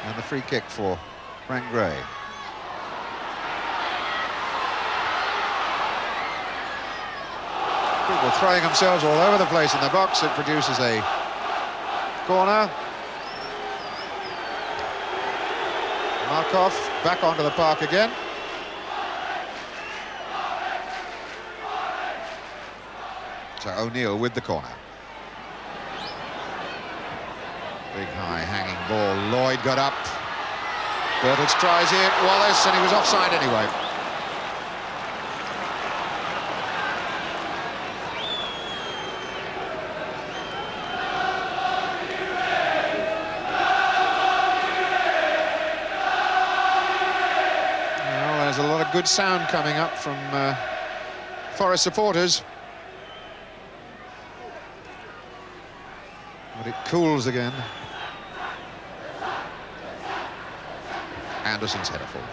And the free kick for Frank Gray. People throwing themselves all over the place in the box. It produces a corner. Markov back onto the park again. So O'Neill with the corner. Big high hanging ball. Lloyd got up. Bertels tries it. Wallace, and he was offside anyway. Well, there's a lot of good sound coming up from Forest supporters. But it cools again. Anderson's header forward.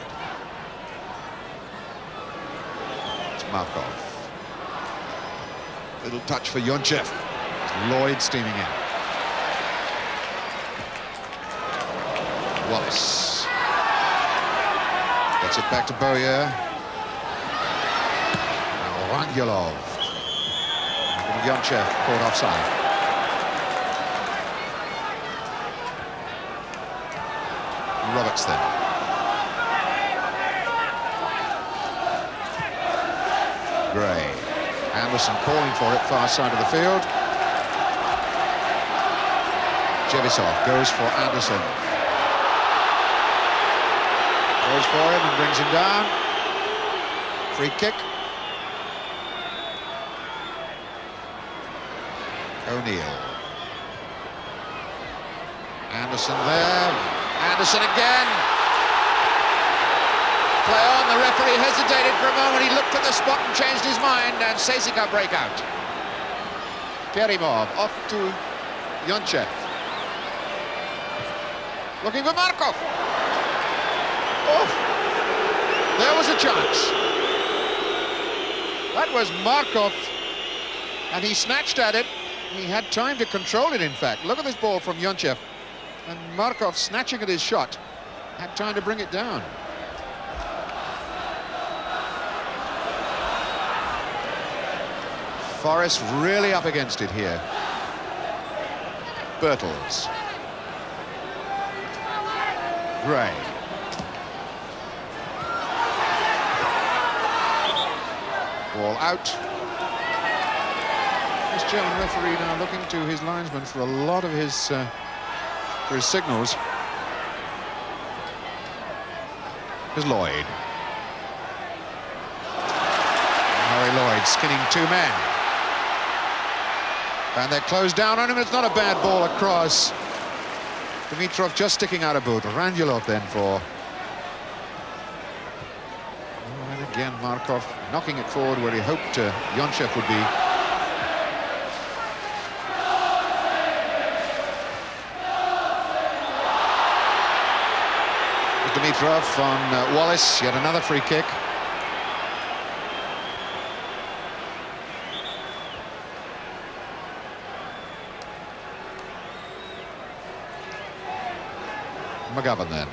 Markov. Little touch for Yonchev. Lloyd steaming in. Wallace. Gets it back to Bowyer. Now Rangulov. Yonchev caught offside. Roberts then. Gray. Anderson calling for it, far side of the field. Jevisov goes for Anderson. Goes for him and brings him down. Free kick. O'Neill. Anderson there. Anderson again. Play on. The referee hesitated for a moment. He looked at the spot and changed his mind, and CSKA break out. Kerimov off to Yonchev. Looking for Markov. Oh, there was a chance. That was Markov, and he snatched at it. He had time to control it, in fact. Look at this ball from Yonchev. And Markov snatching at his shot. Had time to bring it down. Forrest really up against it here. Birtles. Gray. Ball out. This German referee now looking to his linesman for a lot of his signals. There's Lloyd. Harry Lloyd skinning two men. And they're closed down on him. It's not a bad ball across. Dimitrov just sticking out a boot. Randulov then for... Oh, and again Markov knocking it forward where he hoped Yonchev would be. Dimitrov on Wallace, yet another free kick. McGovern then.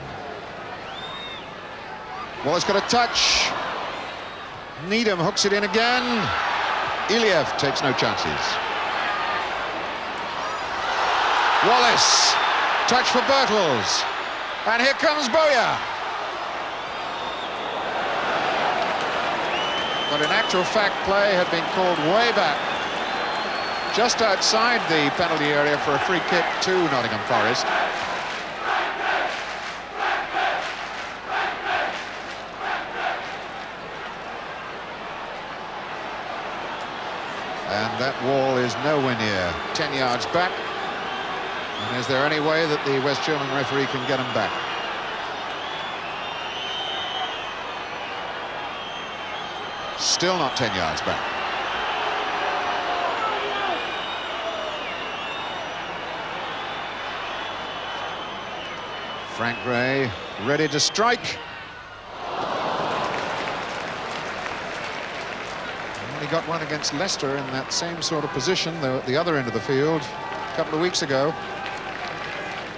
Wallace got a touch. Needham hooks it in again. Iliev takes no chances. Wallace, touch for Birtles. And here comes Bowyer. But in actual fact, play had been called way back, just outside the penalty area for a free kick to Nottingham Forest. And that wall is nowhere near 10 yards back. And is there any way that the West German referee can get him back? Still not 10 yards back. Frank Gray ready to strike. He got one against Leicester in that same sort of position, though at the other end of the field, a couple of weeks ago.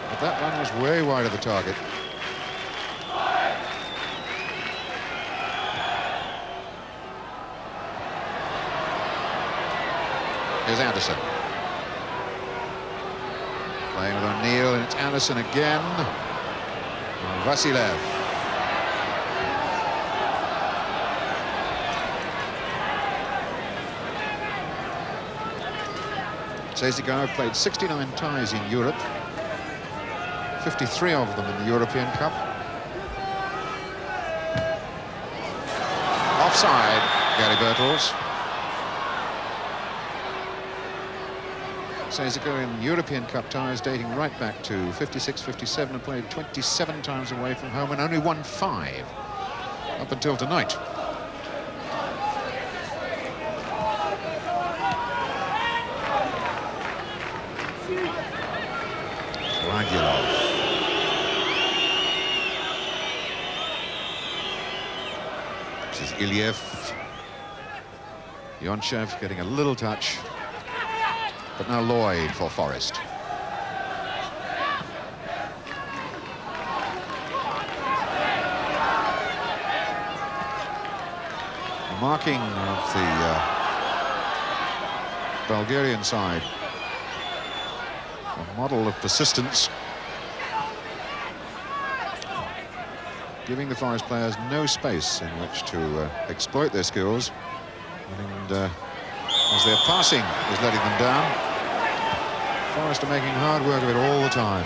But that one was way wide of the target. Here's Anderson. Playing with O'Neill, and it's Anderson again. Vasilev. CSKA have played 69 ties in Europe, 53 of them in the European Cup. Offside, Gary Birtles. CSKA in European Cup ties dating right back to 56-57 and played 27 times away from home and only won 5 up until tonight. This is Iliev. Yonchev getting a little touch, but now Lloyd for Forest. The marking of the Bulgarian side, a model of persistence, giving the Forest players no space in which to exploit their skills, and as their passing is letting them down, Forest are making hard work of it all the time.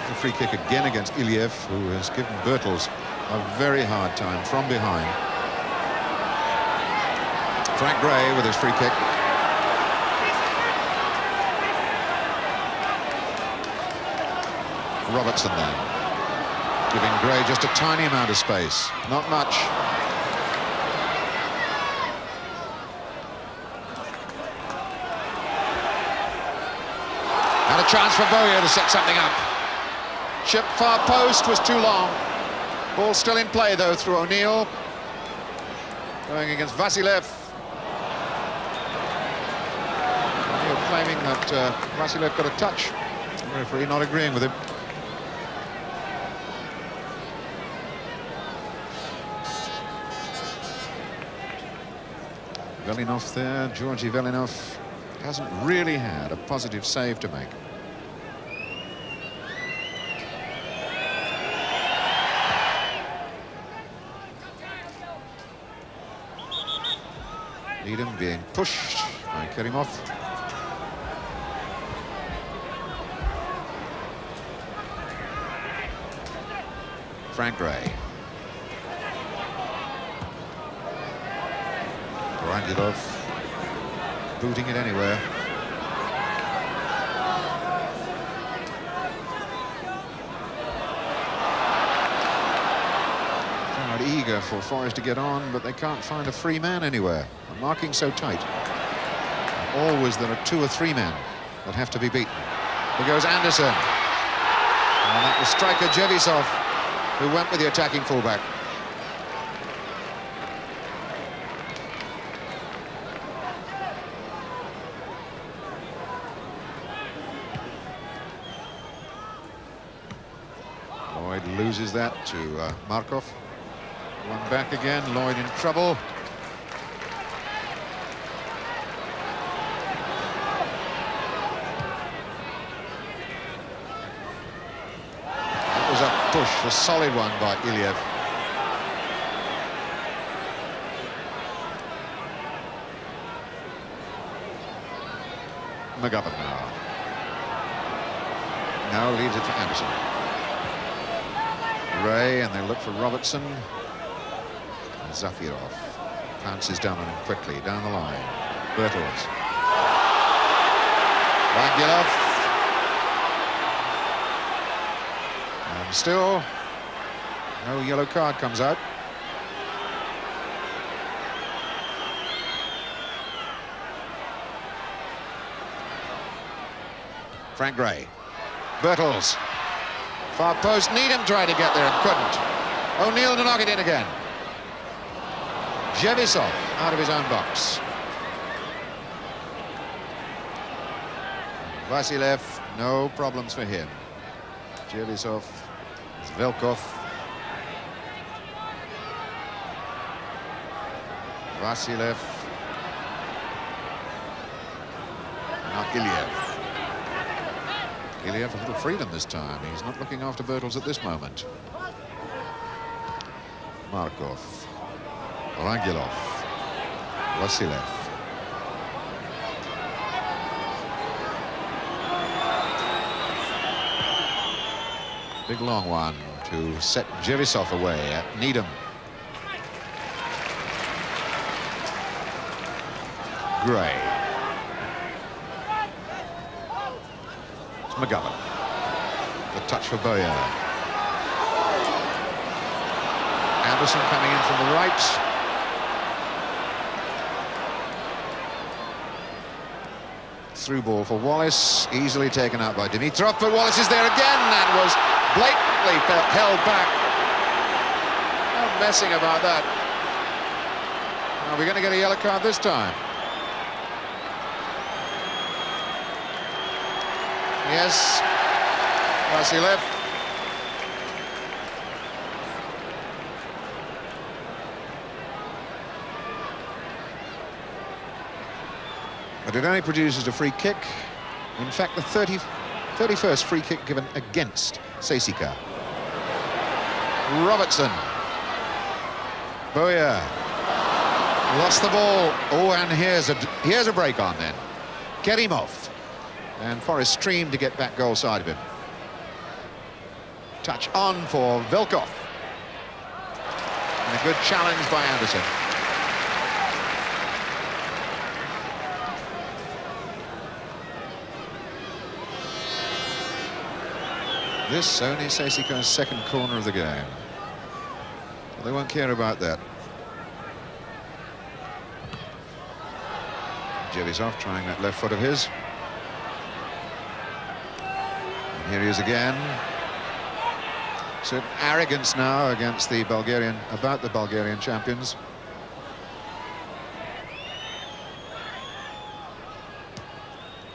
The free kick again against Iliev, who has given Bertels a very hard time from behind. Frank Gray with his free kick. Robertson then, giving Gray just a tiny amount of space, not much. And a chance for Bowyer to set something up. Chip far post was too long. Ball still in play though through O'Neill. Going against Vasilev. O'Neill claiming that Vasilev got a touch. The referee not agreeing with him. Velinov there, Georgi Velinov hasn't really had a positive save to make. Needham being pushed by Kerimov. Frank Gray. Rangilov booting it anywhere. Crowd eager for Forest to get on, but they can't find a free man anywhere. The marking's so tight. Always there are 2 or 3 men that have to be beaten. Here goes Anderson. And that was striker Jevisov who went with the attacking fullback. Loses that to Markov. One back again, Lloyd in trouble. That was a push, a solid one by Iliev. McGovern now. Now leaves it for Anderson. Ray, and they look for Robertson. And Zafirov pounces down on him quickly, down the line. Bertels. Rangilov. And still, no yellow card comes out. Frank Gray. Bertels. Far post, Needham tried to get there and couldn't. O'Neill to knock it in again. Jevisov out of his own box. Vasilev, no problems for him. Jevisov, Velkov. Vasilev. Now Iliev. Iliev a little freedom this time. He's not looking after Bertels at this moment. Markov. Rangilov. Vasilev. Big long one to set Jevisov away at Needham. Gray. It's McGovern. The touch for Bowyer. Anderson coming in from the right. Through ball for Wallace, easily taken out by Dimitrov, but Wallace is there again and was blatantly held back. No messing about that. Are we going to get a yellow card this time? Yes, Vasilev. But it only produces a free kick. In fact, the 31st free kick given against CSKA. Robertson. Bowyer. Lost the ball. Oh, and here's a break on then. Kerimov. And Forrest streamed to get back goal side of him. Touch on for Velkov. And a good challenge by Anderson. This only CSKA's second corner of the game. Well, they won't care about that. Jevisov trying that left foot of his. And here he is again. Certain arrogance now against the Bulgarian champions.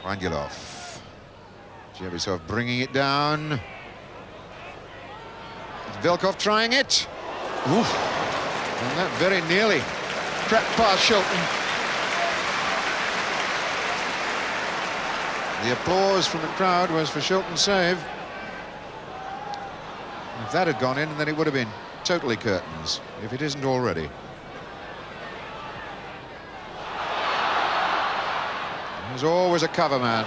Rangilov. Jevisov bringing it down. Velkov trying it. Oof. And that very nearly crept past Shilton. The applause from the crowd was for Shilton's save. If that had gone in, then it would have been totally curtains, if it isn't already. There's always a cover man.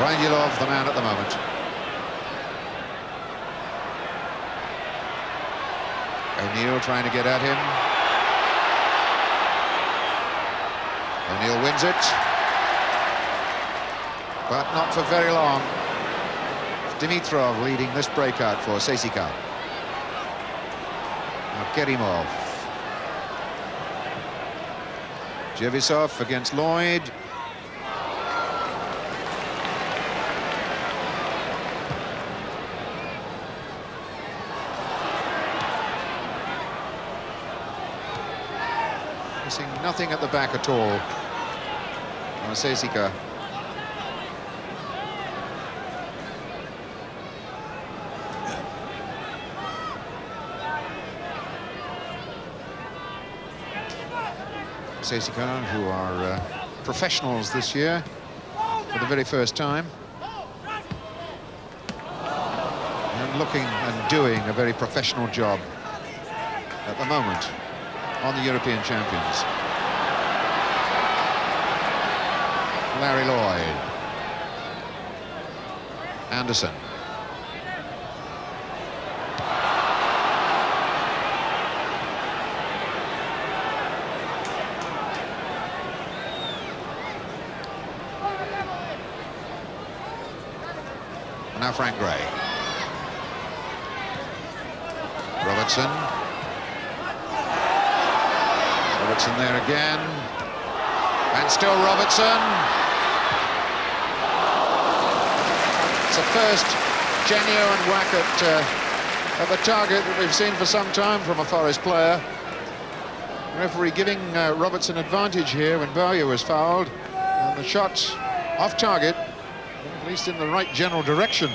Rangilov, the man at the moment. O'Neill trying to get at him. O'Neill wins it. But not for very long. Dimitrov leading this breakout for CSKA. Now Kerimov. Jevisov against Lloyd. Missing nothing at the back at all on CSKA. CSKA, who are professionals this year for the very first time, and looking and doing a very professional job at the moment on the European champions. Larry Lloyd. Anderson. Now Frank Gray. Robertson. Robertson there again. And still Robertson. It's the first genuine whack at the target that we've seen for some time from a Forest player. The referee giving Robertson advantage here when Bowyer was fouled. And the shot off target, at least in the right general direction.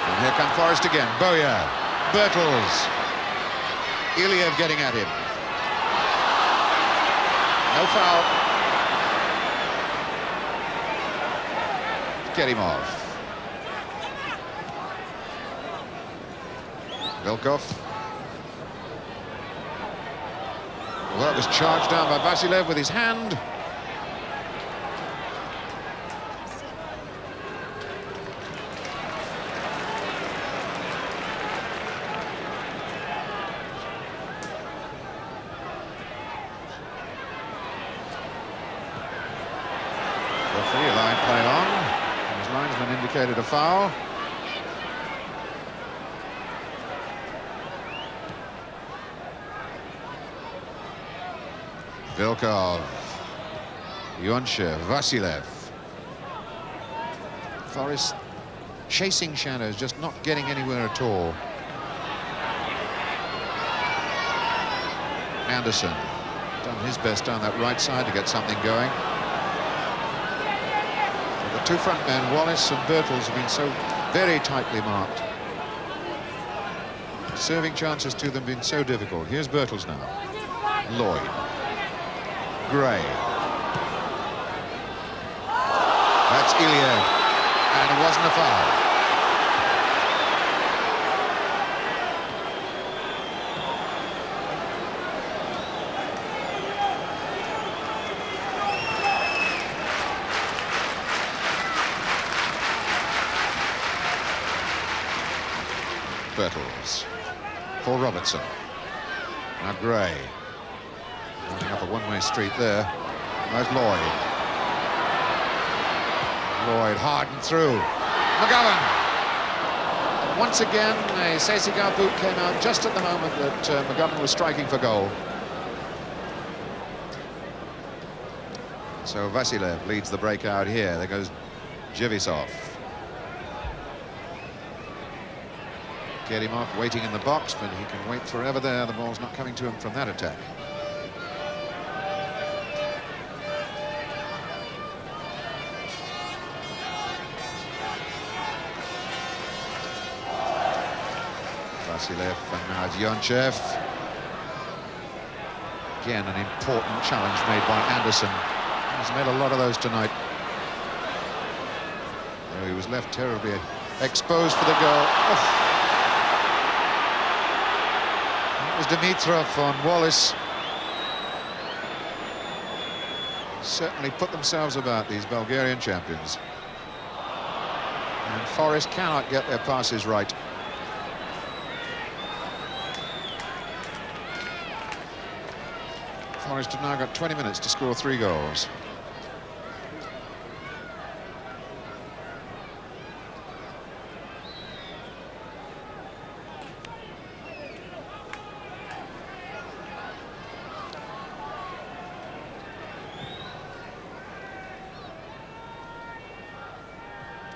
And here come Forest again. Bowyer, Bertels, Iliev getting at him. No foul. Kerimov. Velkov. Well, it was charged down by Vasilev with his hand. Referee allowed play on. His linesman indicated a foul. Velkov, Yonchev, Vasilev. Forest chasing shadows, just not getting anywhere at all. Anderson done his best down that right side to get something going. The two front men, Wallace and Birtles, have been so very tightly marked. Serving chances to them been so difficult. Here's Birtles now. Lloyd. Gray. That's Iliev. And it wasn't a foul. Birtles for Robertson. Now Gray. Running up a one-way street there. There's Lloyd. Lloyd hard and through. McGovern. Once again, a CSKA boot came out just at the moment that McGovern was striking for goal. So Vasilev leads the breakout here. There goes Jivisov. Kerimov waiting in the box, but he can wait forever there. The ball's not coming to him from that attack. Vasilev, and now it's Yonchev. Again, an important challenge made by Anderson. He's made a lot of those tonight. Oh, he was left terribly exposed for the goal. Oh. It was Dimitrov on Wallace. Certainly put themselves about, these Bulgarian champions. And Forest cannot get their passes right. Forest have now got 20 minutes to score 3 goals.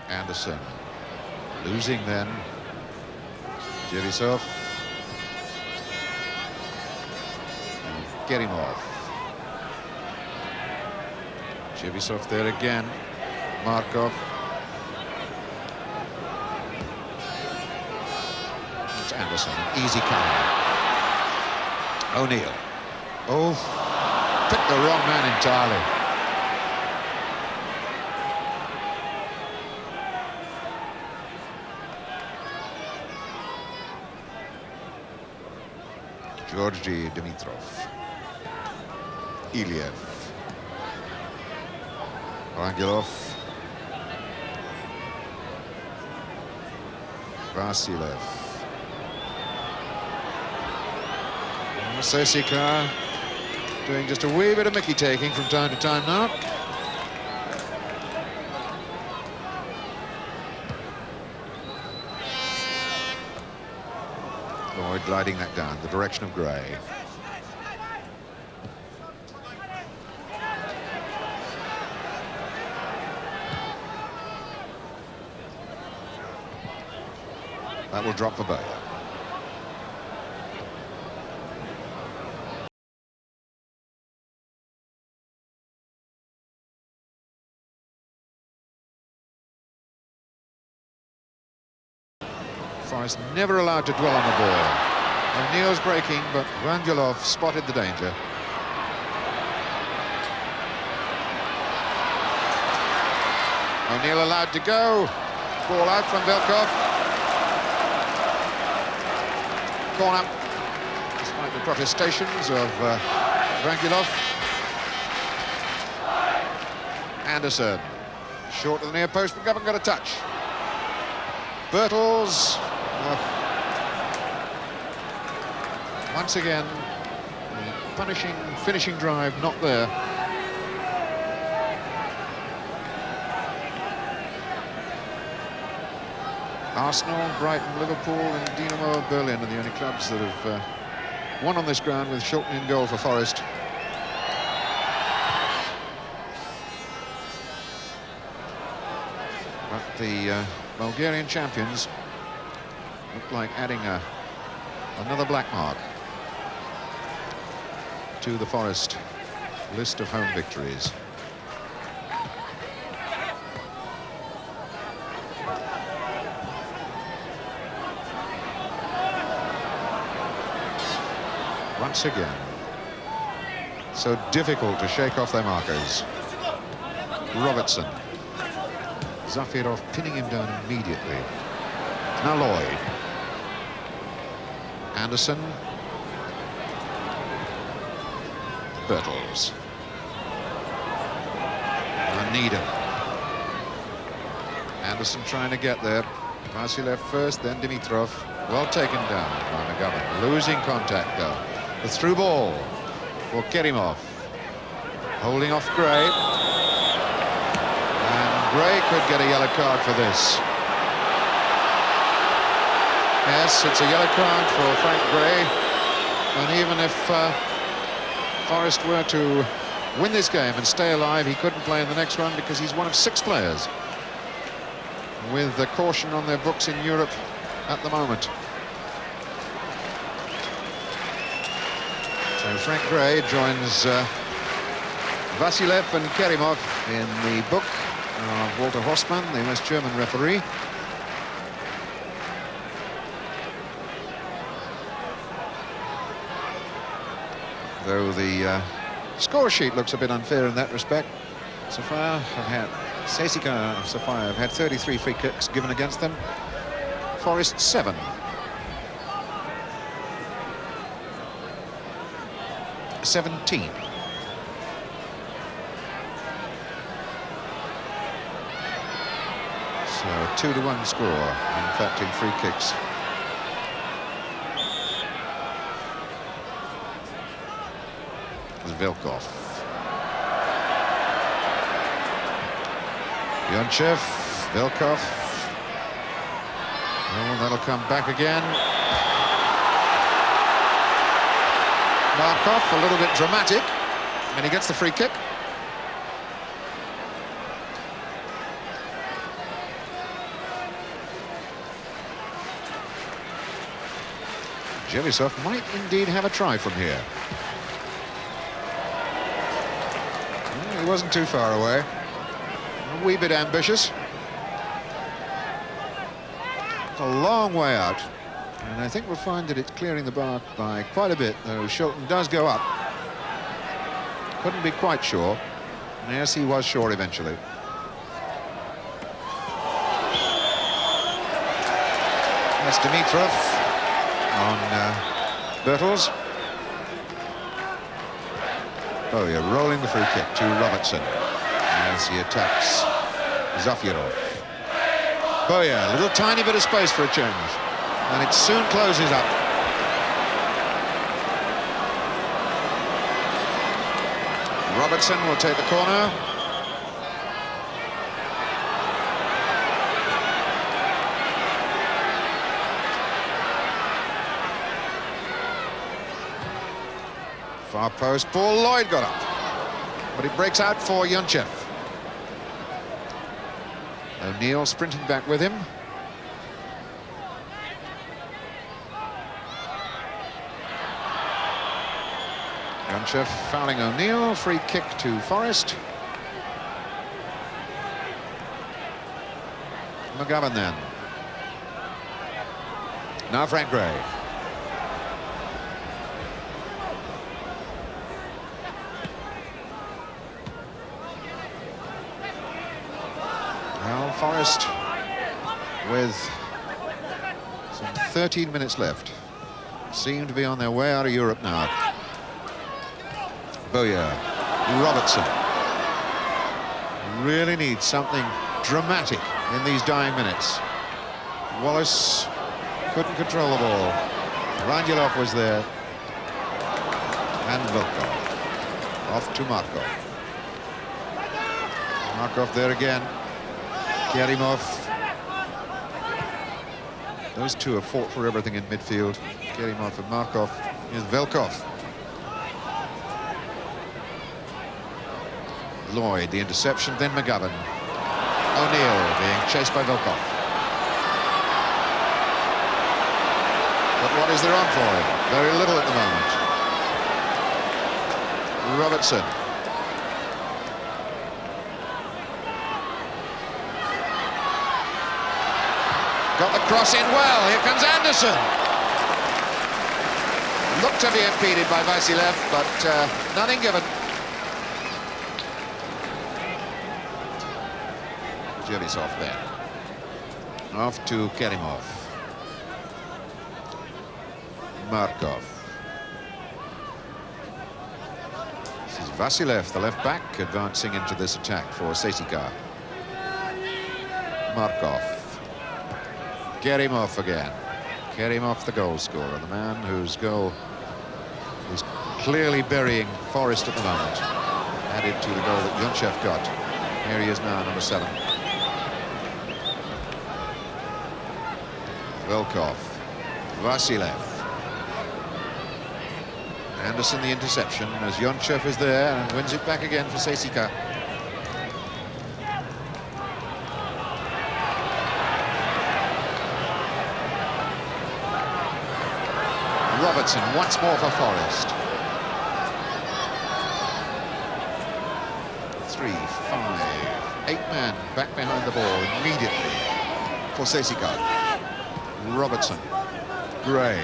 Anderson losing then. Jivisov. Kerimov. Jivisov there again. Markov. It's Anderson, an easy counter. O'Neill. Oh, picked the wrong man entirely. Georgi Dimitrov. Iliev. Rangilov. Vasilev. CSKA doing just a wee bit of Mickey taking from time to time now. Lloyd gliding that down, the direction of Gray. That will drop for Bayer. Forest never allowed to dwell on the ball. O'Neill's breaking, but Rangilov spotted the danger. O'Neill allowed to go. Ball out from Velkov. Corner, despite the protestations of Rangilov. Anderson, short of the near post, but haven't got a touch. Birtles, once again, punishing finishing drive not there. Arsenal, Brighton, Liverpool and Dinamo Berlin are the only clubs that have won on this ground, with Shilton in goal for Forest. But the Bulgarian champions look like adding another black mark to the Forest list of home victories. once again. So difficult to shake off their markers. Robertson. Zafirov pinning him down immediately. Now Lloyd. Anderson. Bertels. Needham. Anderson trying to get there. Vasilev first, then Dimitrov. Well taken down by McGovern. Losing contact though. The through ball for Kerimov. Holding off Gray. And Gray could get a yellow card for this. Yes, it's a yellow card for Frank Gray. And even if Forest were to win this game and stay alive, he couldn't play in the next one because he's one of 6 players with the caution on their books in Europe at the moment. So Frank Gray joins Vasilev and Kerimov in the book of Walter Hossmann, the West German referee. Though the score sheet looks a bit unfair in that respect. Sofia have had CSKA and Sofia have had 33 free kicks given against them. Forest 7. So 2-1 score, in fact, in free kicks. Vilkov. Yonchev, Vilkov. Oh, that'll come back again. Markov, a little bit dramatic, and he gets the free kick. Jelisov might indeed have a try from here. He wasn't too far away. A wee bit ambitious. It's a long way out. And I think we'll find that it's clearing the bar by quite a bit, though Shilton does go up. Couldn't be quite sure. And yes, he was sure eventually. That's Dimitrov on Bertels. Oh, yeah, rolling the free kick to Robertson as he attacks Zafirov. Oh, yeah, a little tiny bit of space for a change. And it soon closes up. Robertson will take the corner. Far post ball, Lloyd got up, but it breaks out for Yonchev. O'Neill sprinting back with him. Yonchev fouling O'Neill, free kick to Forest. McGovern then. Now Frank Gray. Forest with some 13 minutes left seem to be on their way out of Europe now. Bowyer, Robertson really needs something dramatic in these dying minutes. Wallace couldn't control the ball. Rangelov was there, and Vilkov off to Markov. Markov there again. Kerimov. Those two have fought for everything in midfield. Kerimov and Markov. Here's Vilkov. Lloyd, the interception, then McGovern. O'Neill being chased by Vilkov. But what is there on for him? Very little at the moment. Robertson. Got the cross in well. Here comes Anderson. looked to be impeded by Vasilev, but nothing given. Jevisov there. Off to Kerimov. Markov. This is Vasilev, the left back, advancing into this attack for CSKA. Markov. Kerimov again. Kerimov, the goal scorer, the man whose goal is clearly burying Forest at the moment. Added to the goal that Yonchev got. Here he is now, number 7. Velkov. Vasilev. Anderson the interception as Yonchev is there and wins it back again for CSKA. Robertson once more for Forest. 3, 5, 8 men back behind the ball immediately for CSKA. Robertson, Gray.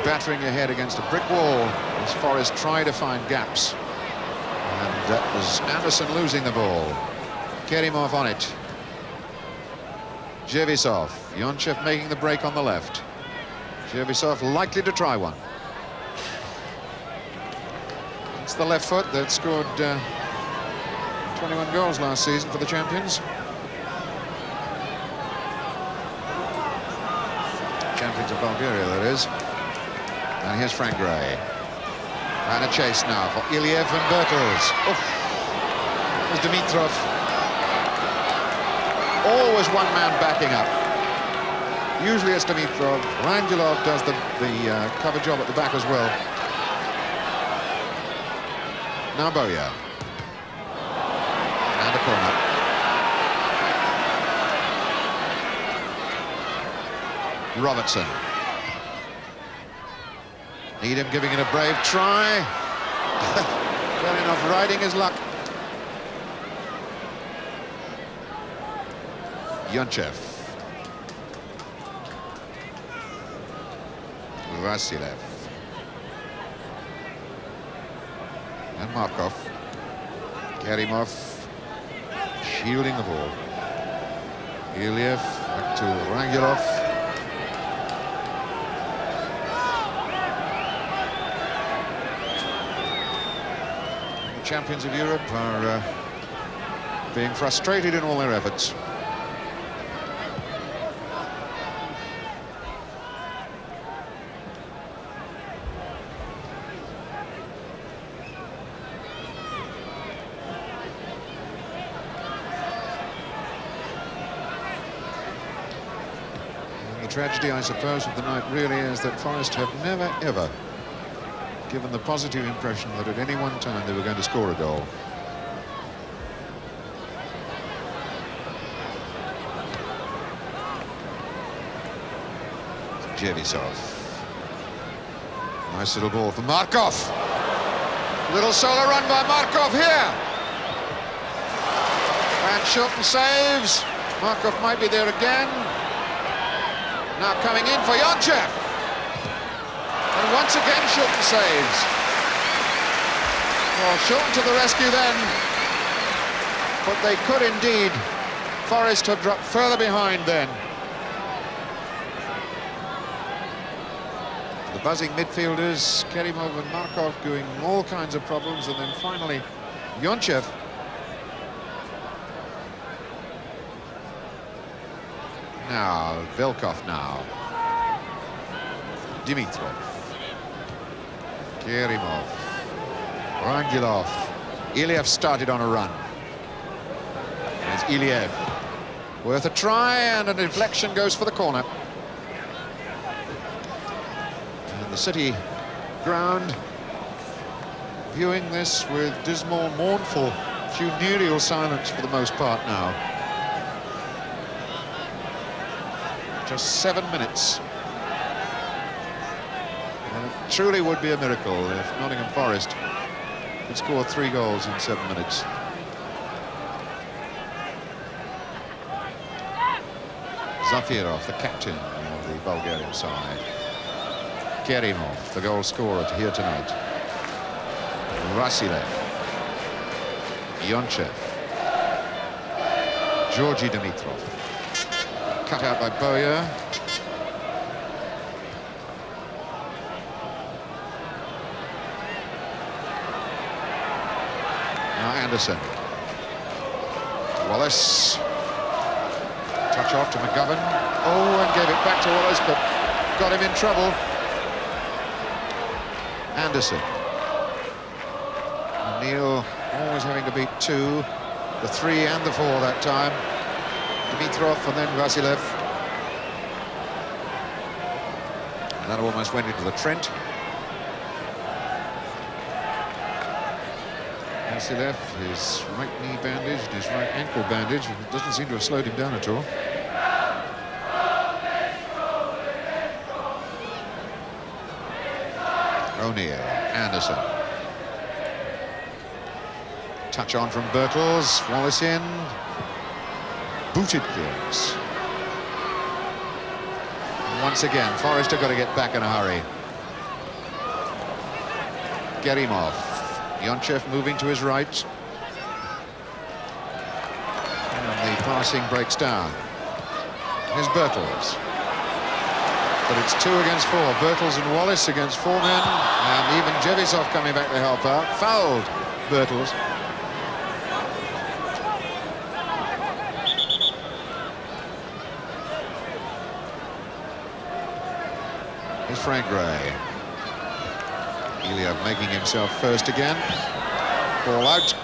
Battering ahead against a brick wall as Forest try to find gaps. And that was Anderson losing the ball. Kerimov on it. Jevisov, Yonchev making the break on the left. Jevisov likely to try one. It's the left foot that scored 21 goals last season for the champions. Champions of Bulgaria, that is. And here's Frank Gray. And a chase now for Iliev and Bertels. Oof. There's Dimitrov. Always one man backing up. Usually it's Dimitrov. Rangilov does the cover job at the back as well. Now Boya. And a corner. Robertson. Needham giving it a brave try. Well enough, riding his luck. Yonchev. Vasilev. And Markov. Kerimov shielding the ball. Iliev back to Rangilov. The champions of Europe are being frustrated in all their efforts. The tragedy, I suppose, of the night really is that Forest have never, ever given the positive impression that at any one time they were going to score a goal. Jevisov. Nice little ball for Markov. Little solo run by Markov here. And Shilton saves. Markov might be there again. Now coming in for Yonchev. And once again Shilton saves. Well, Shilton to the rescue then. But they could indeed. Forest have dropped further behind then. The buzzing midfielders, Kerimov and Markov, doing all kinds of problems, and then finally Yonchev. Now, Velkov now. Dimitrov. Kerimov. Rangilov. Iliev started on a run. There's Iliev. Worth a try, and a deflection goes for the corner. And the City ground viewing this with dismal, mournful, funereal silence for the most part now. Just 7 minutes. And it truly would be a miracle if Nottingham Forest could score 3 goals in 7 minutes. Zafirov, the captain of the Bulgarian side. Kerimov, the goal scorer here tonight. Vasilev. Yonchev. Georgi Dimitrov. Cut out by Boyer. Now Anderson. Wallace. Touch off to McGovern. Oh, and gave it back to Wallace, but got him in trouble. Anderson. Neil always having to beat two, the 3 and the 4 that time. Dimitrov and then Vasilev. And that almost went into the Trent. Vasilev, his right knee bandaged, his right ankle bandaged. It doesn't seem to have slowed him down at all. O'Neill, Anderson. Touch on from Birtles, Wallace in. Booted clearance. Once again, Forrester got to get back in a hurry. Kerimov. Yonchev moving to his right. And the passing breaks down. Here's Birtles. But it's 2 against 4. Birtles and Wallace against 4 men. And even Jevizov coming back to help out. Fouled Birtles. Here's Frank Gray. Iliev making himself first again. Ball out.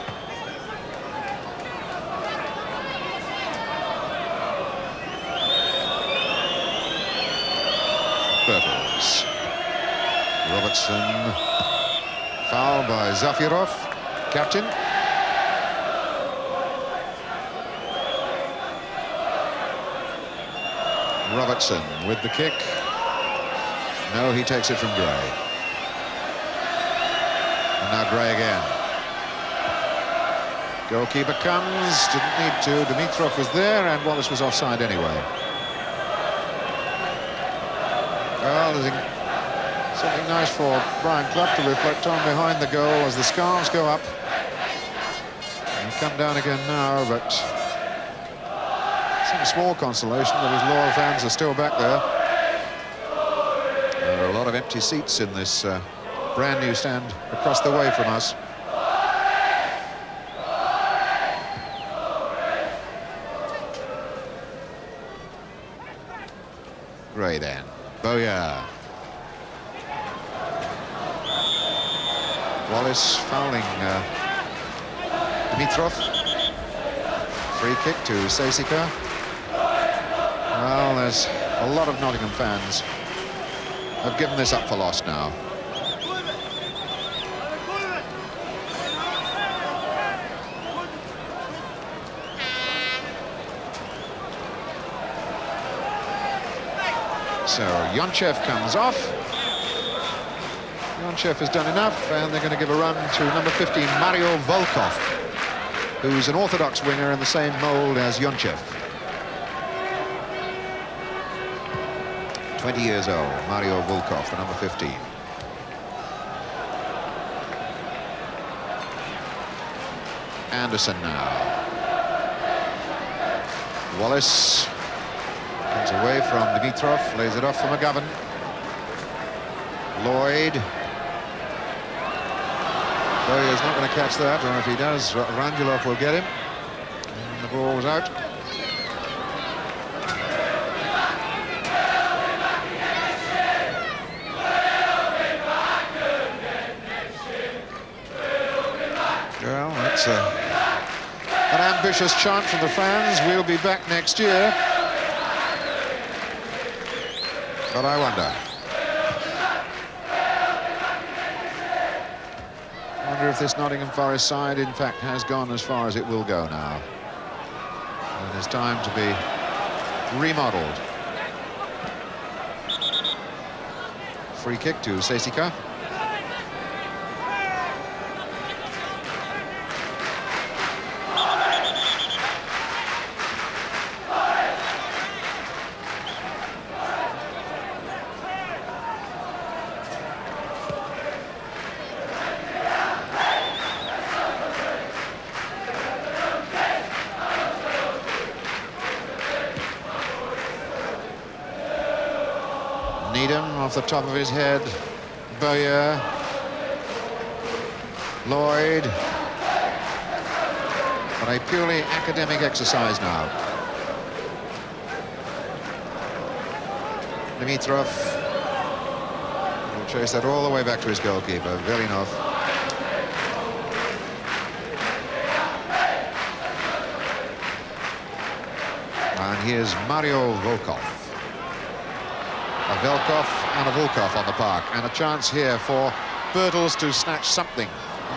Birtles. Robertson. Foul by Zafirov, captain. Robertson with the kick. No, he takes it from Gray. And now Gray again. Goalkeeper comes, didn't need to. Dimitrov was there and Wallace was offside anyway. Well, there's something nice for Brian Clough to reflect on behind the goal as the scarves go up. And come down again now, but some small consolation that his loyal fans are still back there. There are a lot of empty seats in this brand new stand across the way from us. Gray then. Boyer. Wallace fouling Dimitrov. Free kick to Sesika. Well, there's a lot of Nottingham fans have given this up for lost now. So Yonchev comes off. Yonchev has done enough, and they're going to give a run to number 15, Mario Volkov, who's an orthodox winger in the same mould as Yonchev. 20 years old, Mario Volkov, the number 15. Anderson now. Wallace comes away from Dimitrov, lays it off for McGovern. Lloyd. Boyer's not going to catch that, or if he does, Rangelov will get him. And the ball was out. Well, that's an ambitious chant from the fans. We'll be back next year. But I wonder if this Nottingham Forest side, in fact, has gone as far as it will go now. And it's time to be remodelled. Free kick to Sesika. off the top of his head. Bowyer. Lloyd. But a purely academic exercise now. Dimitrov will chase that all the way back to his goalkeeper, Velinov. And here's Mario Volkov. A Velkov and a Volkov on the park, and a chance here for Bertels to snatch something.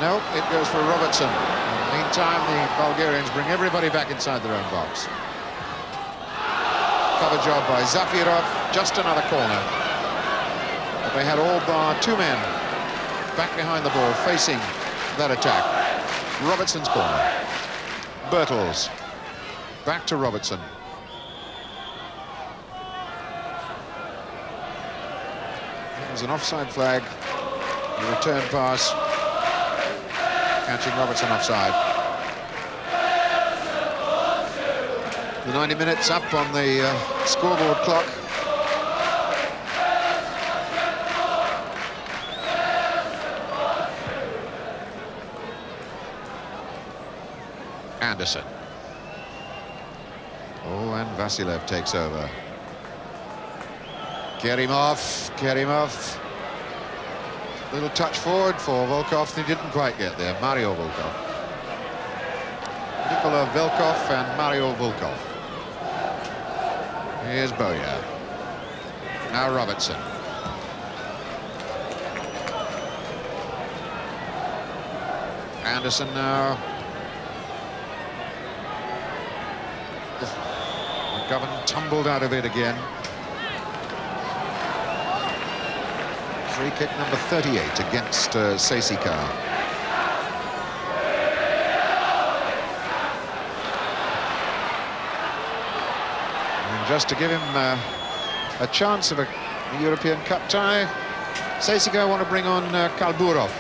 No, it goes for Robertson. In the meantime, the Bulgarians bring everybody back inside their own box. Cover job by Zafirov, just another corner. But they had all bar two men back behind the ball, facing that attack. Robertson's corner. Bertels. Back to Robertson. There's an offside flag. The return pass. Catching Robertson offside. The 90 minutes up on the scoreboard clock. Anderson. Oh, and Vasilev takes over. Kerimov. Little touch forward for Volkov. He didn't quite get there. Mario Volkov. Nikola Velkov and Mario Volkov. Here's Bowyer. Now Robertson. Anderson now. McGovern tumbled out of it again. Free kick number 38 against CSKA. And just to give him a chance of a European Cup tie, CSKA want to bring on Kalburov.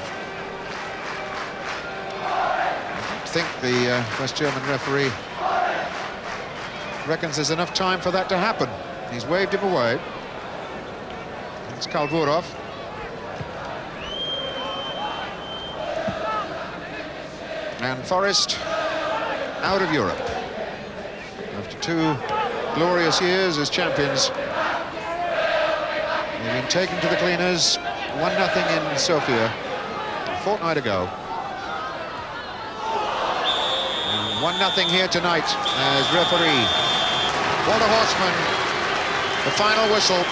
I think the West German referee reckons there's enough time for that to happen. He's waved him away. It's Kalburov. And Forest out of Europe after 2 glorious years as champions. They've been taken to the cleaners, 1-0 in Sofia a fortnight ago. And 1-0 here tonight as referee Walter Horseman, the final whistle,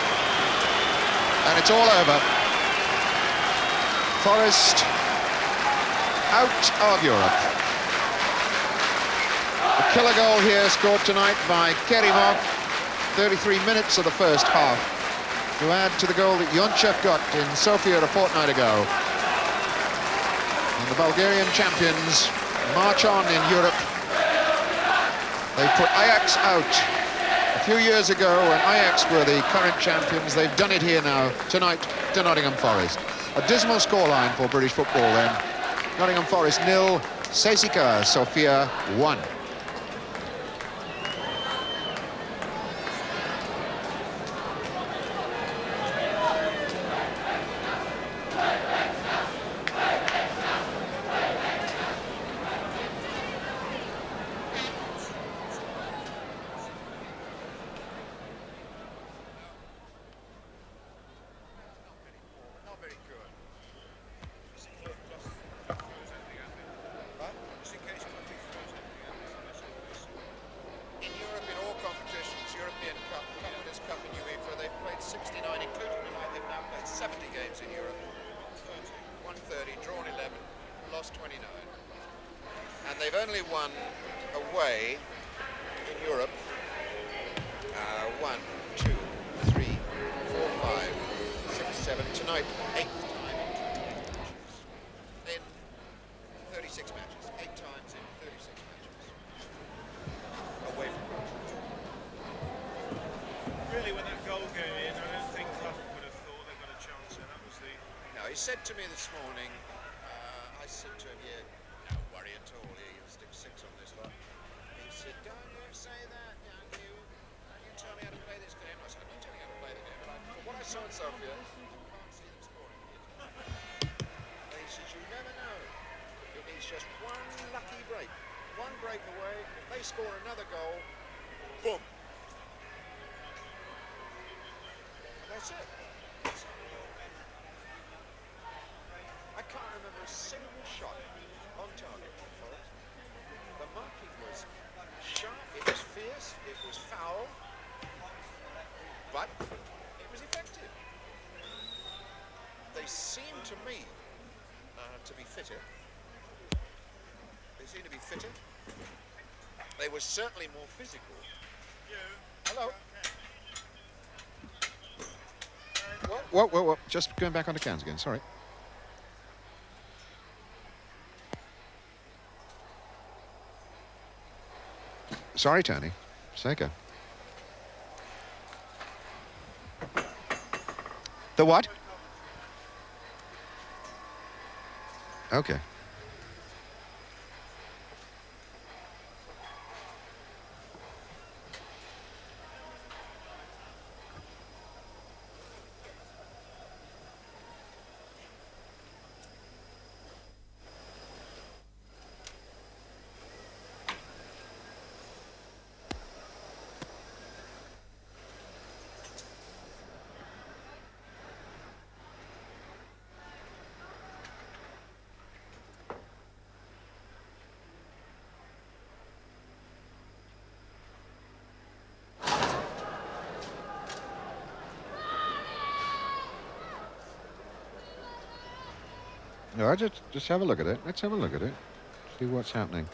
and it's all over. Forest out of Europe. A killer goal here scored tonight by Kerimov, 33 minutes of the first half, to add to the goal that Yonchev got in Sofia a fortnight ago. And the Bulgarian champions march on in Europe. They put Ajax out a few years ago when Ajax were the current champions. They've done it here now, tonight, to Nottingham Forest. A dismal scoreline for British football then. Nottingham Forest 0, CSKA Sofia 1. And they've only won away in Europe 1, 2, 3, 4, 5, 6, 7, tonight 8th time in 36 matches. 8 times in 36 matches away from home. Really, when that goal came in, I don't think Clough would have thought they got a chance, and that was the... No, he said to me this morning, I said to him, yeah, no worry at all, here, you'll stick 6 on this lot. He said, don't you say that, young you. Don't you tell me how to play this game. I said, I'm not telling you how to play the game, but from what I saw in Sofia, I can't see them scoring it. And he says, you never know. It needs just one lucky break. One breakaway. If they score another goal, boom. And that's it. I can't remember a single shot on target for us. The marking was sharp, it was fierce, it was foul, but it was effective. They seem to me to be fitter. They seem to be fitter. They were certainly more physical. Hello. Whoa. Just going back onto cans again, sorry. Sorry, Tony. Seiko. The what? Okay. No, just have a look at it. Let's have a look at it. See what's happening.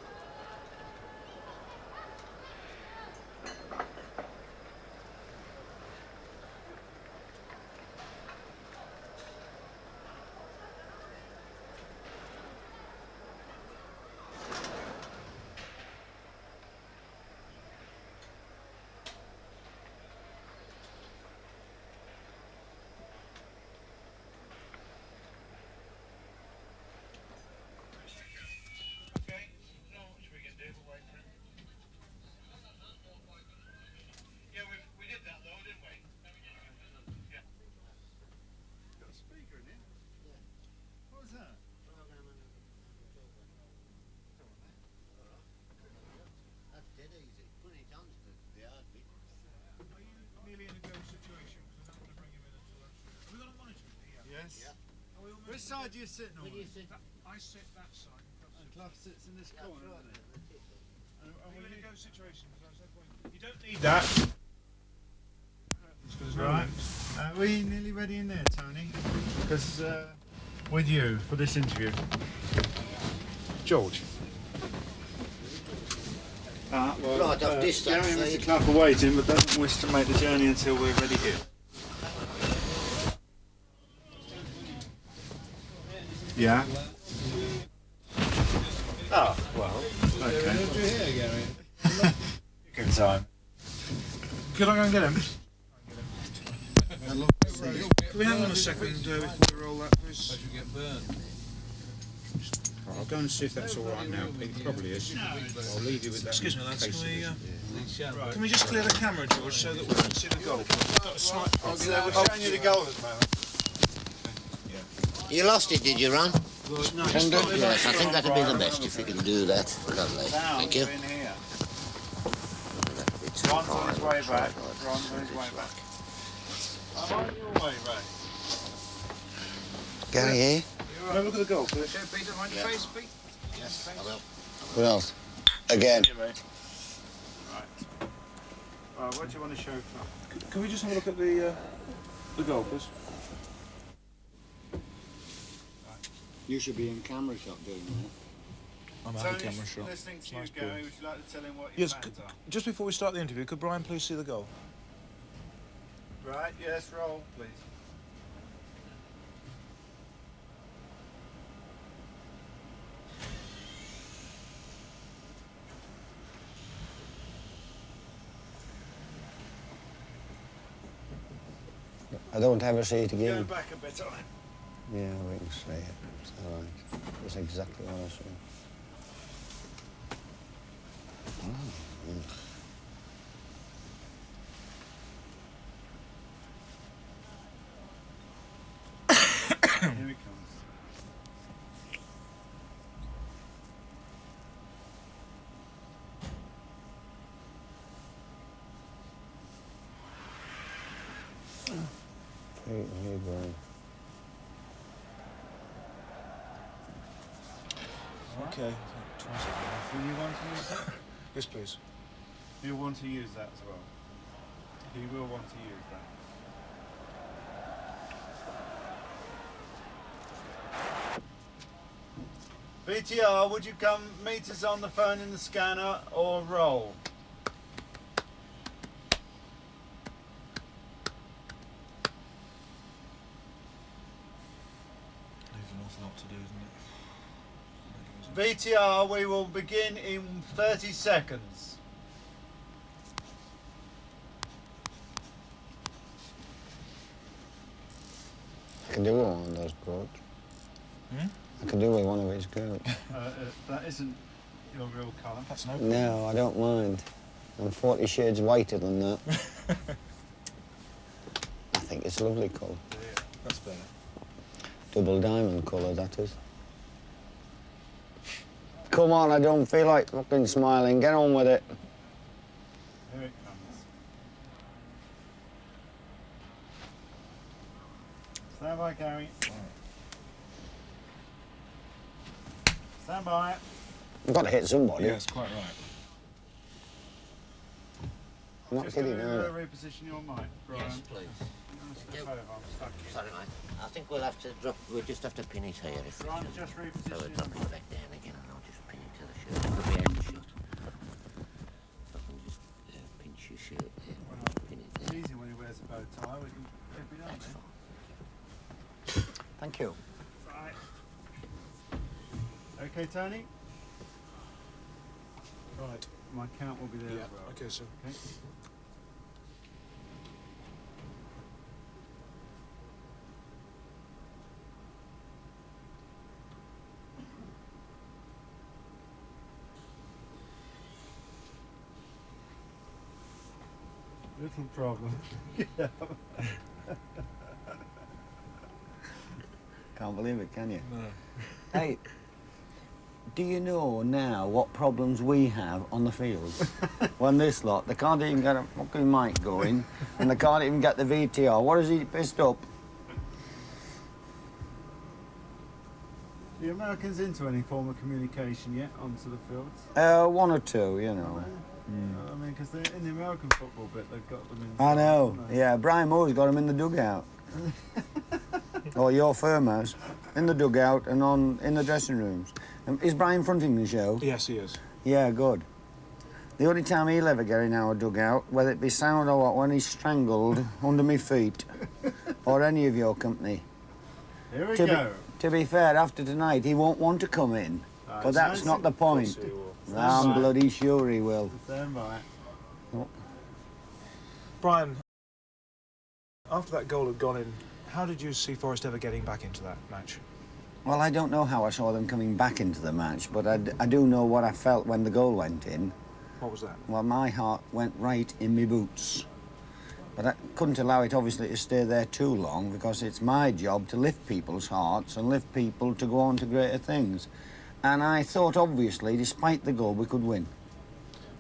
Which side do you sit on? I sit that side. And Clough sits in this corner. And we're in a go situation. You don't need that. Right. Are we nearly ready in there, Tony? Because with you for this interview. George. Well, Right, I've distanced Gary and these. Mr. Clough are waiting, but doesn't wish to make the journey until we're ready here. Yeah. Oh, well, okay. Good time. Could I go and get him? Can we hang on a second before we roll that, please? I'll go and see if that's all right now, Pete. It probably is. I'll leave you with that. Excuse me, lads. case Can of it. we just clear the camera, George, so that we can see the goal? We've got a slight problem. We're showing you the goal at the moment. You lost it, did you, Ron? No, Yes, I think that'd be the best if you can do that. Lovely. Thank you. In here. That'd be too Ron's on his hard. way back. Ron's on his way back. I'm on your way, Ray. Gary here? Have a look at the goal, please. Peter, mind your face, Pete? Yes, I will. What else? Again. Here, Ray. Right, what do you want to show, Clough? Can we just have a look at the goal, please? You should be in camera shot doing I'm Tony's at the camera shot. listening to you, Nice Gary. ball. Would you like to tell him what your Yes, plans are? just before we start the interview, could Brian please see the goal? Right, yes, roll, please. I don't ever see it Go again. back a bit on it. Yeah, we can see it. It's all right. That's exactly what I saw. Here it comes. Hey, Brian. Okay. Twice enough. Will you want to use that? Yes, please. You'll want to use that as well. You will want to use that. BTR, would you come meet us on the phone in the scanner or roll? Leaves an awful lot to do, doesn't it? BTR, we will begin in 30 seconds. I can do it with one of those quotes. Hmm? I can do it with one of his quotes. That isn't your real colour. That's no problem. No, I don't mind. I'm 40 shades whiter than that. I think it's a lovely colour. That's better. Double diamond colour, that is. Come on, I don't feel like fucking smiling. Get on with it. Here it comes. Stand by, Gary. Stand by. I've got to hit somebody. Yes, quite right. I'm not Just kidding, gonna no. reposition your mic, Brian. Yes, please. Step over, I'm stuck here. Sorry, mate. I think we'll have to drop. We'll just have to pin it here if we Brian, can. just So we'll reposition. drop it back down again, and I'll just pin it to the shirt. It could be out the shirt. I can just pinch your shirt there. Pin it It's there. easy when he wears a bow tie. We can clip it on That's there. fine. Thank you. Right. Okay, Tony? Right. My count will be there Yeah. as well. Okay, so. Okay. Little problem. Can't believe it, can you? No. Hey, do you know now what problems we have on the field? When this lot, they can't even get a fucking mic going, and they can't even get the VTR. What is he pissed up? The Americans into any form of communication yet onto the fields? One or two, you know. I mean, because in the American football bit, they've got them in. I know. haven't they? Yeah, Brian Moore's got him in the dugout. Or your firm has. In the dugout and in the dressing rooms. Is Brian fronting the show? Yes, he is. Yeah, good. The only time he'll ever get in our dugout, whether it be sound or what, when he's strangled under my feet, or any of your company. Here we To be, go. to be fair, after tonight, he won't want to come in. But that's not the point. Of course he will. I'm Stand by. bloody sure he will. Stand by. Brian, after that goal had gone in, how did you see Forest ever getting back into that match? Well, I don't know how I saw them coming back into the match, but I do know what I felt when the goal went in. What was that? Well, my heart went right in my boots. But I couldn't allow it, obviously, to stay there too long, because it's my job to lift people's hearts and lift people to go on to greater things. And I thought, obviously, despite the goal, we could win.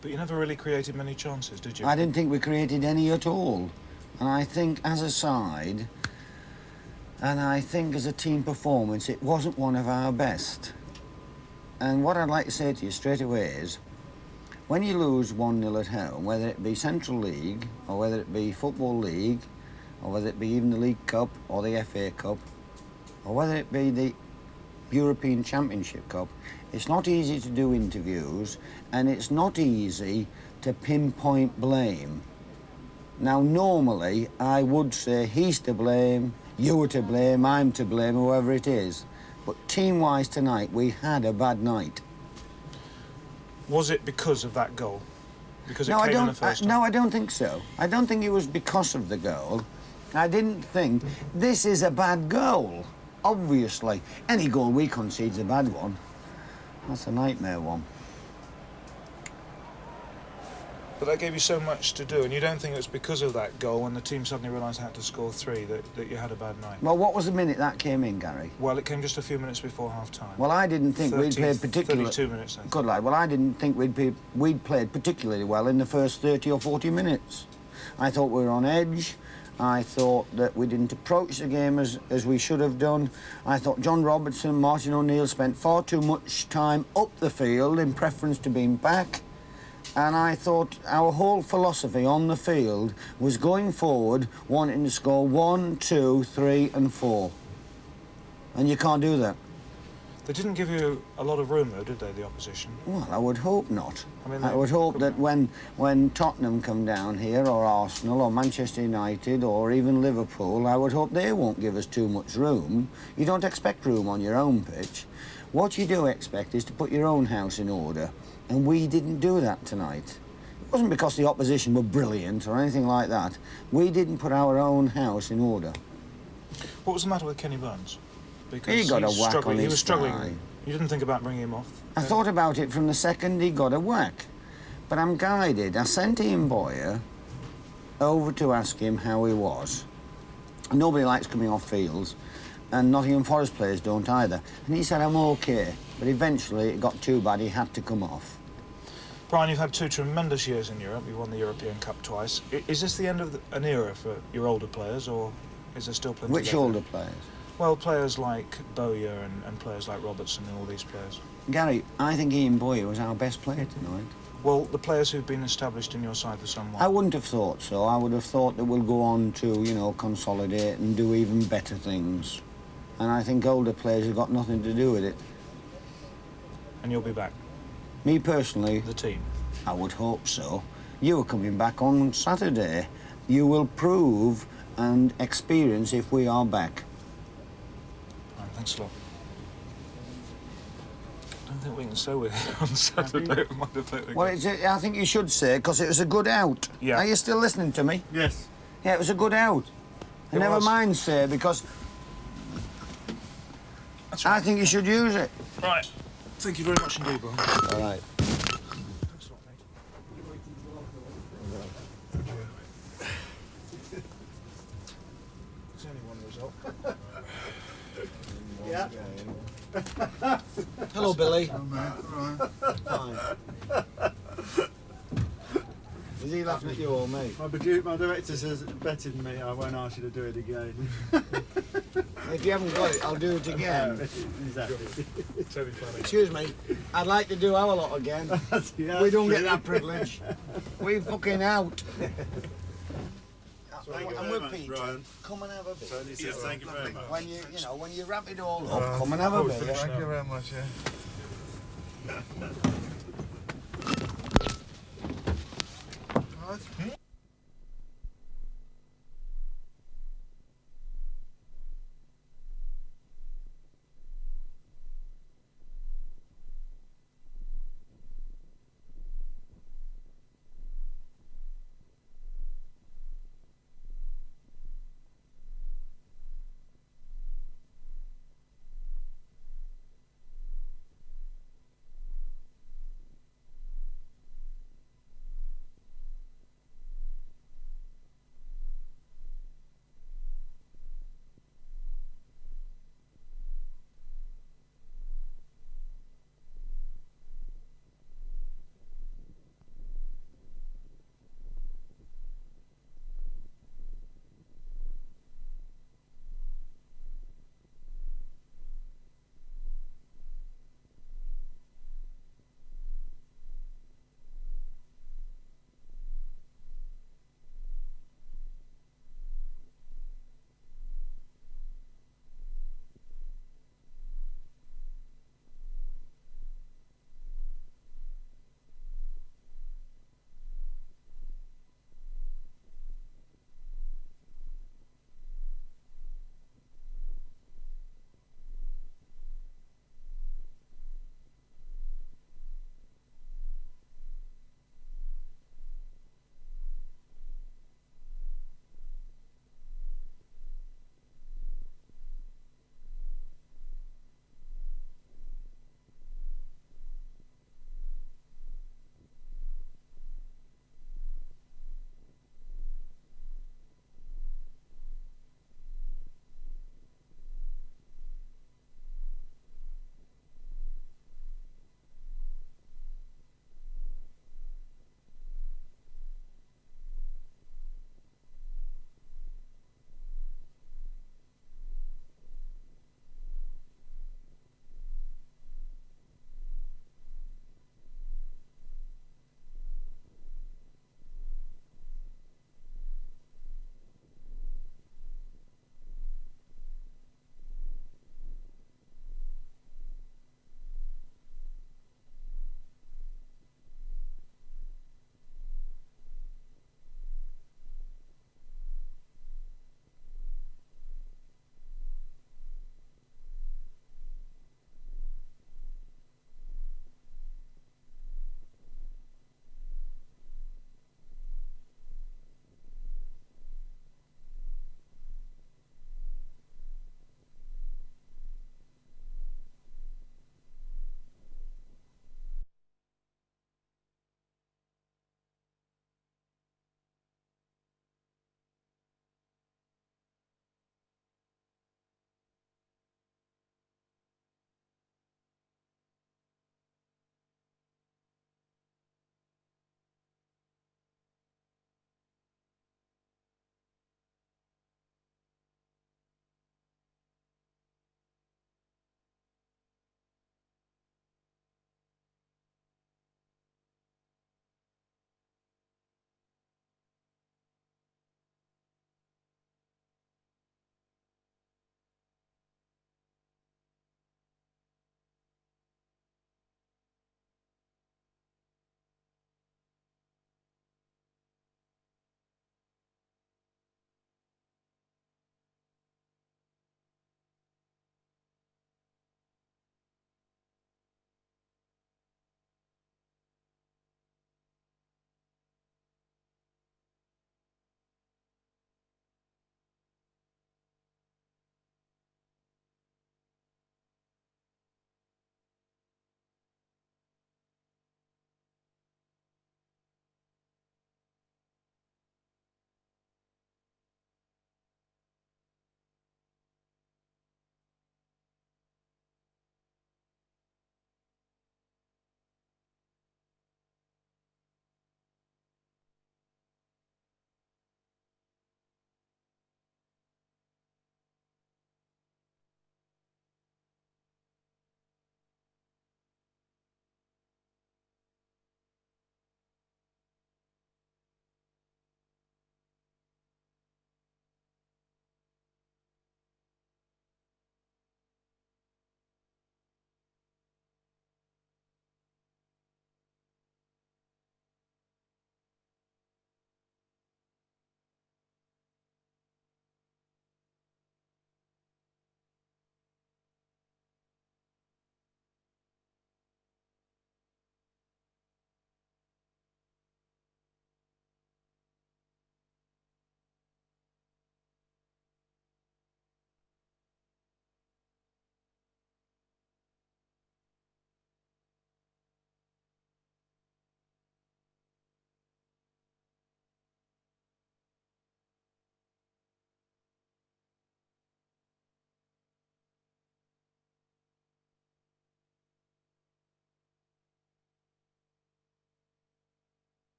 But you never really created many chances, did you? I didn't think we created any at all. And I think, as a side, and I think as a team performance, it wasn't one of our best. And what I'd like to say to you straight away is, when you lose 1-0 at home, whether it be Central League, or whether it be Football League, or whether it be even the League Cup, or the FA Cup, or whether it be the European Championship Cup, it's not easy to do interviews, and it's not easy to pinpoint blame. Now, normally, I would say he's to blame, you are to blame, I'm to blame, whoever it is. But team-wise tonight, we had a bad night. Was it because of that goal? Because it No, came in the first time? no, I don't think so. I don't think it was because of the goal. I didn't think this is a bad goal. Obviously, any goal we concede is a bad one. That's a nightmare one. But that gave you so much to do, and you don't think it was because of that goal when the team suddenly realised they had to score 3 that you had a bad night? Well, what was the minute that came in, Gary? Well, it came just a few minutes before half-time. Well, I didn't think we'd played particularly... 32 minutes, I think. Good lad. Well, I didn't think we'd played particularly well in the first 30 or 40 minutes. I thought we were on edge. I thought that we didn't approach the game as we should have done. I thought John Robertson and Martin O'Neill spent far too much time up the field in preference to being back. And I thought our whole philosophy on the field was going forward, wanting to score 1, 2, 3 and 4. And you can't do that. They didn't give you a lot of room, though, did they, the opposition? Well, I would hope not. I mean, I would hope that when Tottenham come down here, or Arsenal, or Manchester United, or even Liverpool, I would hope they won't give us too much room. You don't expect room on your own pitch. What you do expect is to put your own house in order, and we didn't do that tonight. It wasn't because the opposition were brilliant or anything like that. We didn't put our own house in order. What was the matter with Kenny Burns? Because He got a whack on He his was struggling. thigh. You didn't think about bringing him off? I thought about it from the second he got a whack. But I'm guided. I sent Ian Boyer over to ask him how he was. Nobody likes coming off fields, and Nottingham Forest players don't either. And he said, I'm OK. But eventually it got too bad, he had to come off. Brian, you've had 2 tremendous years in Europe. You won the European Cup twice. Is this the end of an era for your older players, or is there still plenty Which left? older players? Well, players like Bowyer and players like Robertson and all these players. Gary, I think Ian Boyer was our best player tonight. Well, the players who've been established in your side for some while. I wouldn't have thought so. I would have thought that we'll go on to, you know, consolidate and do even better things. And I think older players have got nothing to do with it. And you'll be back, Me personally, the team. I would hope so. You are coming back on Saturday. You will prove and experience if we are back. Right, thanks a lot. I don't think we can stay with you on Saturday. We might have played Well, I think you should say, because it was a good out. Yeah. Are you still listening to me? Yes. Yeah, it was a good out. And It never was. mind, say, because That's right. I think you should use it. Right. Thank you very much indeed, Brian. All right. Thanks a lot, mate. It's only one result. Yeah. Hello, Billy. Oh, man. All right. Fine. Is he laughing at you or me? My director says, betted me, I won't ask you to do it again. If you haven't got it, I'll do it again. Exactly. It's only funny. Excuse me, I'd like to do our lot again. Yeah, We don't that's get true. that privilege. We fucking out. Thank you I'm very with much, Pete. Brian. Come and have a beer. Certainly says thank you very much. When when you wrap it all up, come and have a beer. Thank you very much, yeah.